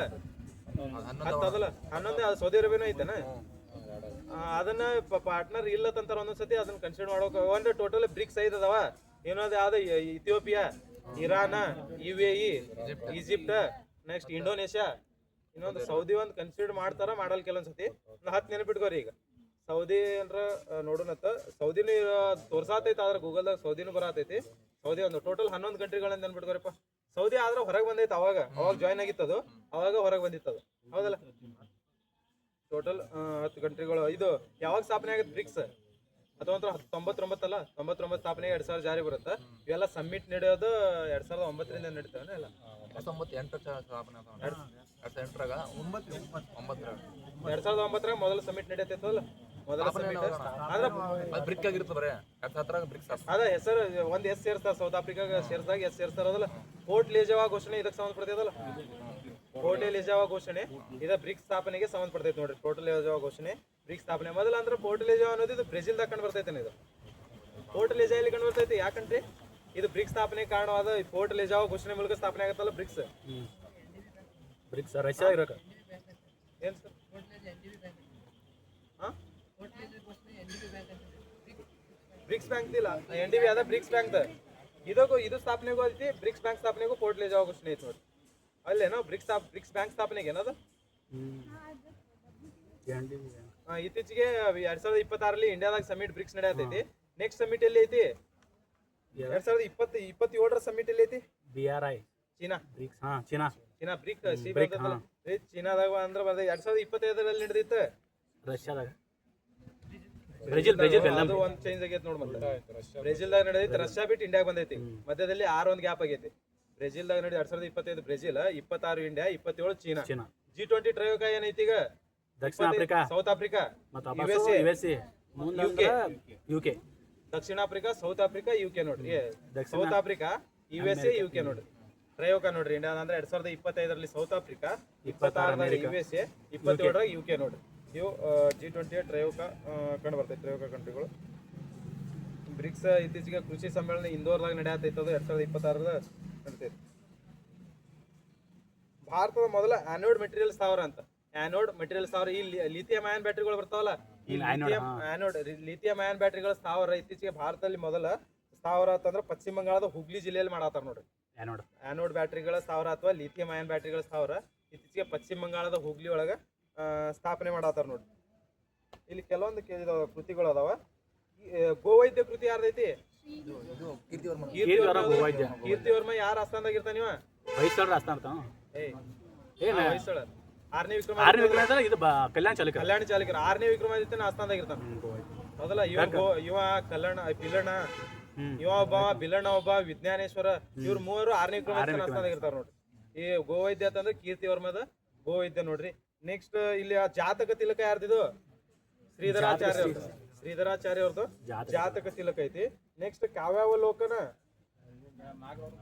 10 ಅದಲ್ಲ. 11 ಅದು ಸೌದಿ ಅರೇಬಿಯಾನು ಐತನ. ಅದನ್ನ ಪಾರ್ಟ್ನರ್ ಇಲ್ಲತ್ತಂತಾರ ಒಂದೊಂದ್ಸತಿ. ಅದನ್ನ ಕನ್ಸಿಡರ್ ಮಾಡೋಕೆ ಒಂದು ಟೋಟಲ್ ಬ್ರಿಕ್ಸ್ 5 ಅದಾವ. ಏನೋದು ಯಾವ್ದು? Ethiopia, Iran, UAE, Egypt, next Indonesia, ಇನ್ನೊಂದು ಸೌದಿ ಒಂದು ಕನ್ಸಿಡರ್ ಮಾಡ್ತಾರ, ಮಾಡಲ್ ಕೆಲವೊಂದ್ಸತಿ. 10 ನೆನಪಿಟ್ಕೋರಿ. ಈಗ ಸೌದಿ ಅಂದ್ರ ನೋಡೋಣತ್ತ. ಸೌದಿನೂ ತೋರ್ಸಾತೈತಿ, ಆದ್ರೆ ಗೂಗಲ್ದಾಗ ಸೌದಿನೂ ಬರತೈತಿ. ಸೌದಿ ಒಂದು ಟೋಟಲ್ 11 ಕಂಟ್ರಿಗಳನ್ನ ನೆನ್ಪಿಟ್ಕೋರಿಪ್ಪ. ಸೌದಿ ಆದ್ರೆ ಹೊರಗೆ ಬಂದೈತೆ. ಅವಾಗ ಜಾಯ್ನ್ ಆಗಿತ್ತದು, ಅವಾಗ ಹೊರಗೆ ಬಂದಿತ್ತದು. ಹೌದಲ್ಲ? ಟೋಟಲ್ 10 ಕಂಟ್ರಿಗಳು. ಇದು ಯಾವಾಗ ಸ್ಥಾಪನೆ ಆಗುತ್ತೆ ಬ್ರಿಕ್ಸ್? ಅಥವಾ 99 ಅಲ್ಲ, 99 ಸ್ಥಾಪನೆ 2000 ಜಾರಿ ಬರುತ್ತೆ. ಇವೆಲ್ಲ ಸಮ್ಮಿಟ್ ನಡೆಯೋದು 2009ರಿಂದ ನಡೀತಾವೆ ಎಲ್ಲ. 2009 ಮೊದಲ ಸಮಿಟ್ ನಡೆಯತ್ತಲ್ಲ. ಮೊದಲ ಸಮಿಟ್ ಆದ್ರೆ ಬ್ರಿಕ್ ಆಗಿರ್ತದೆ. ಅದ ಹೆಸರು ಒಂದ್ ಎಸ್ ಸೇರ್ಸ್ತಾರ. ಸೌತ್ ಆಫ್ರಿಕಾಗ ಸೇರ್ಸ್ದಾಗ ಎಸ್ ಸೇರ್ಸ್ತಾರದಲ್ಲ. ಪೋರ್ಟ್ ಲಿಜಾವಾ ಘೋಷಣೆ ಇದಕ್ಕೆ ಸಂಬಂಧಪಡ್ತದಲ್ಲ. ಪೋರ್ಟ್ ಲಿಜಾವಾ ಘೋಷಣೆ ಇದ ಬ್ರಿಕ್ಸ್ ಸ್ಥಾಪನೆಗೆ ಸಂಬಂಧಪಡ್ತೈತಿ ನೋಡ್ರಿ. ಪೋರ್ಟ್ ಲಿಜಾವಾ ಘೋಷಣೆ ಬ್ರಿಕ್ಸ್ ಸ್ಥಾಪನೆ ಮೊದಲ ಅಂದ್ರೆ ಪೋರ್ಟ್ ಲಿಜಾವಾ ಅನ್ನೋದು ಇದು ಬ್ರೆಜಿಲ್ದಾಗ ಕಂಡು ಬರ್ತೈತೆ. ಇದು ಪೋರ್ಟ್ ಲಿಜಾ ಇಲ್ಲಿ ಕಂಡು ಬರ್ತೈತಿ. ಯಾಕಂದ್ರೆ ಇದು ಬ್ರಿಕ್ಸ್ ಸ್ಥಾಪನೆ ಕಾರಣವಾದ ಪೋರ್ಟ್ ಲಿಜಾವಾ ಘೋಷಣೆ ಮೂಲಕ ಸ್ಥಾಪನೆ ಆಗತ್ತಲ್ಲ ಬ್ರಿಕ್ಸ್. ಬ್ರಿಕ್ಸ್ ರಷ್ಯಾ ಇರಕ ಏನ್ ಸರ್? ಬ್ರಿಕ್ಸ್ ಬ್ಯಾಂಕ್ ಇಲ್ಲ, NDB ಅದ ಬ್ರಿಕ್ಸ್ ಬ್ಯಾಂಕ್. ಇದು ಸ್ಥಾಪನೆಗೂ ಐತಿ. ಬ್ರಿಕ್ಸ್ ಬ್ಯಾಂಕ್ ಸ್ಥಾಪನೆಗೂ ಪೋರ್ಟ್ ಲಿಜಾವಾ ಘೋಷಣೆ ಐತಿ ನೋಡಿ. ಅಲ್ಲೇನೋ ಬ್ರಿಕ್ಸ್ ಬ್ಯಾಂಕ್ ಸ್ಥಾಪನೆಗೆ ಏನದು? ಇತ್ತೀಚೆಗೆ 2026 ಇಂಡಿಯಾದಾಗ ಸಮಿಟ್ ಬ್ರಿಕ್ಸ್ ನಡೆಯತೈತಿ. ನೆಕ್ಸ್ಟ್ ಸಮಿಟ್ ಎಲ್ಲಿ ಐತಿ? 2027 ಸಮಿಟ್ ಎಲ್ಲಿ ಐತಿ? BRI China BRICS. China brick ಚೀನಾದಾಗ ಅಂದ್ರೆ 2025 ನಡೆದಿತ್ತು. ರಷ್ಯಾದಾಗ ಬ್ರೆಜಿಲ್ ಅದು ಒಂದು ಚೇಂಜ್ ಆಗೈತಿ ನೋಡಿ. ಮತ್ತೆ ಬ್ರೆಜಿಲ್ದಾಗ ನಡೆದೈತಿ. ರಷ್ಯಾ ಬಿಟ್ಟು ಇಂಡಿಯಾಗ ಬಂದೈತಿ. ಮಧ್ಯದಲ್ಲಿ 6 ಗ್ಯಾಪ್ ಆಗೈತಿ. ಬ್ರೆಜಿಲ್ದಾಗ ನಡೆದ 2025 ಬ್ರೆಜಿಲ್, 26 ಇಂಡಿಯಾ, 27 ಚೀನಾ. G20 ಟ್ರಯೋಕ ಏನೈತಿ ಈಗ? ದಕ್ಷಿಣ Africa, south Africa, USA, UK. ದಕ್ಷಿಣ ಆಫ್ರಿಕಾ, ಸೌತ್ ಆಫ್ರಿಕಾ, UK ನೋಡ್ರಿ. ಸೌತ್ ಆಫ್ರಿಕಾ, USA, UK ನೋಡ್ರಿ. ಟ್ರಯೋಕ ನೋಡ್ರಿ. ಇಂಡಿಯಾ ಅಂದ್ರೆ 2025 ಸೌತ್ ಆಫ್ರಿಕಾ, 26 USA, 27 UK ನೋಡ್ರಿ. ಇವು G20 ಟ್ರಯೋಕ ಕಂಡು ಬರ್ತೈತಿ. ಟ್ರಯೋಕ ಕಂಟ್ರಿಗಳು. ಬ್ರಿಕ್ಸ್ ಇತ್ತೀಚೆಗೆ ಕೃಷಿ ಸಮ್ಮೇಳನ ಇಂದೋರ್ದಾಗ ನಡೆಯತೈತಿ. 2026 ನಡೀತೈತಿ. ಭಾರತದ ಮೊದಲ ಆ್ಯನೋಡ್ ಮೆಟೀರಿಯಲ್ ಸ್ಥಾವರ ಅಂತ. ಆ್ಯನೋಡ್ ಮೆಟೀರಿಯಲ್ ಸ್ಥಾವರ ಈ ಲಿಥಿಯಂ ಅಯಾನ್ ಬ್ಯಾಟ್ರಿಗಳು ಬರ್ತಾವಲ್ಲ. ಈ ಲಿಥಿಯಂ ಅಯಾನ್ ಬ್ಯಾಟ್ರಿಗಳ ಸ್ಥಾವರ ಇತ್ತೀಚೆಗೆ ಭಾರತದಲ್ಲಿ ಮೊದಲ ಸ್ಥಾವರ ಅಂತಂದ್ರೆ ಪಶ್ಚಿಮ ಬಂಗಾಳದ ಹುಗ್ಲಿ ಜಿಲ್ಲೆಯಲ್ಲಿ ಮಾಡತ್ತಾರ ನೋಡ್ರಿ. ಆ್ಯನೋಡ್ ಬ್ಯಾಟ್ರಿಗಳ ಸ್ಥಾವರ ಅಥವಾ ಲಿಥಿಯಂ ಅಯಾನ್ ಬ್ಯಾಟ್ರಿಗಳ ಸ್ಥಾವರ ಇತ್ತೀಚೆಗೆ ಪಶ್ಚಿಮ ಬಂಗಾಳದ ಹುಗ್ಲಿ ಒಳಗ ಸ್ಥಾಪನೆ ಮಾಡತ್ತಾರ ನೋಡ್ರಿ. ಇಲ್ಲಿ ಕೆಲವೊಂದು ಕೃತಿಗಳು ಅದಾವ. ಗೋವೈದ್ಯ ಕೃತಿ ಯಾರ್ದೈತಿ? ಕೀರ್ತಿ ವರ್ಮ ಯಾರ ಆಸ್ಥಾನದಾಗ ಇರ್ತಾನ? ನೀವ ಹೊಯ್ಸಳ ಆಸ್ಥಾನ. ಹೊಯ್ಸಳ ಆರನೇ ಆರನೇ ವಿಕ್ರಮಾದಿತ್ಯ ಇದು ಕಲ್ಯಾಣ ಚಾಲುಕ್ಯ. ಕಲ್ಯಾಣ ಚಾಲುಕ್ಯರು 6ನೇ ವಿಕ್ರಮಾದಿತ್ಯನ ಆಸ್ಥಾನದಾಗ ಇರ್ತಾನ. ಮೊದಲ ಇವ ಕಲ್ಯಾಣ ಬಿಲ್ಲಣ್ಣ, ಇವ ಒಬ್ಬ ಬಿಲ್ಲಣ್ಣ, ಒಬ್ಬ ವಿಜ್ಞಾನೇಶ್ವರ, ಇವ್ರು ಮೂವರು 6ನೇ ವಿಕ್ರಮಾದಿತ್ಯನ ಆಸ್ಥಾನದಾಗ ಇರ್ತಾರ ನೋಡ್ರಿ. ಈ ಗೋವೈದ್ಯ ಅಂತಂದ್ರೆ ಕೀರ್ತಿವರ್ಮದ ಗೋವೈದ್ಯ ನೋಡ್ರಿ. ನೆಕ್ಸ್ಟ್ ಇಲ್ಲಿ ಆ ಜಾತಕ ತಿಲಕ ಯಾರ್ದಿದು? ಶ್ರೀಧರಾಚಾರ್ಯ ಅವ್ರದ್ದು. ಶ್ರೀಧರಾಚಾರ್ಯ ಅವ್ರದ್ದು ಜಾತಕ ತಿಲಕ ಐತಿ. ನೆಕ್ಸ್ಟ್ ಕಾವ್ಯಾವಲೋಕನ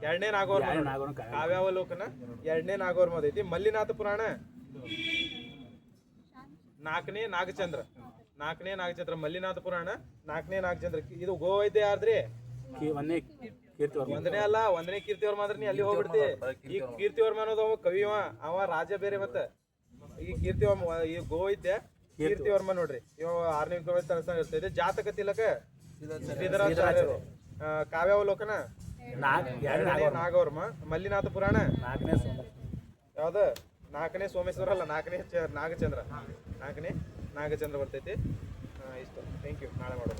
2ನೇ ನಾಗವರ್ಮ. ಕಾವ್ಯಾವಲೋಕನ 2ನೇ ನಾಗವರ್ಮ ಐತಿ. ಮಲ್ಲಿನಾಥ ಪುರಾಣ 4ನೇ ನಾಗಚಂದ್ರ. ಮಲ್ಲಿನಾಥ ಪುರಾಣ 4ನೇ ನಾಗಚಂದ್ರ. ಇದು ಗೋವೈದ್ಯ ಯಾರ್ದ್ರಿ? 1ನೇ ಅಲ್ಲ, 1ನೇ ಕೀರ್ತಿವರ್ಮ ಅಂದ್ರೆ ನೀ ಅಲ್ಲಿ ಹೋಗ್ಬಿಡ್ತಿ. ಈ ಕೀರ್ತಿವರ್ಮ ಅನ್ನೋದು ಅವ ಕವಿವ, ಅವ ರಾಜ ಬೇರೆ. ಮತ್ತ ಈ ಕೀರ್ತಿವರ್ಮ, ಈ ಗೋವೈದ್ಯ ಕೀರ್ತಿವರ್ಮ ನೋಡ್ರಿ. ಇವ 6ನೇ ವಿಕ್ರಮಾದಿತ್ಯ ಇರ್ತೈತೆ. ಜಾತಕ ತಿಲಕ ಶ್ರೀಧರಾಚಾರ್ಯರು. ಕಾವ್ಯಾವಲೋಕನ 2ನೇ ನಾಗವರ್ಮ. ಮಲ್ಲಿನಾಥ ಪುರಾಣ ಯಾವ್ದ? 4ನೇ ಸೋಮೇಶ್ವರ ಅಲ್ಲ, 4ನೇ ನಾಗಚಂದ್ರ. 4ನೇ ನಾಗಚಂದ್ರ ಬರ್ತೈತಿ. ಇಷ್ಟು. Thank you. ನಾಳೆ ಮಾಡೋಣ.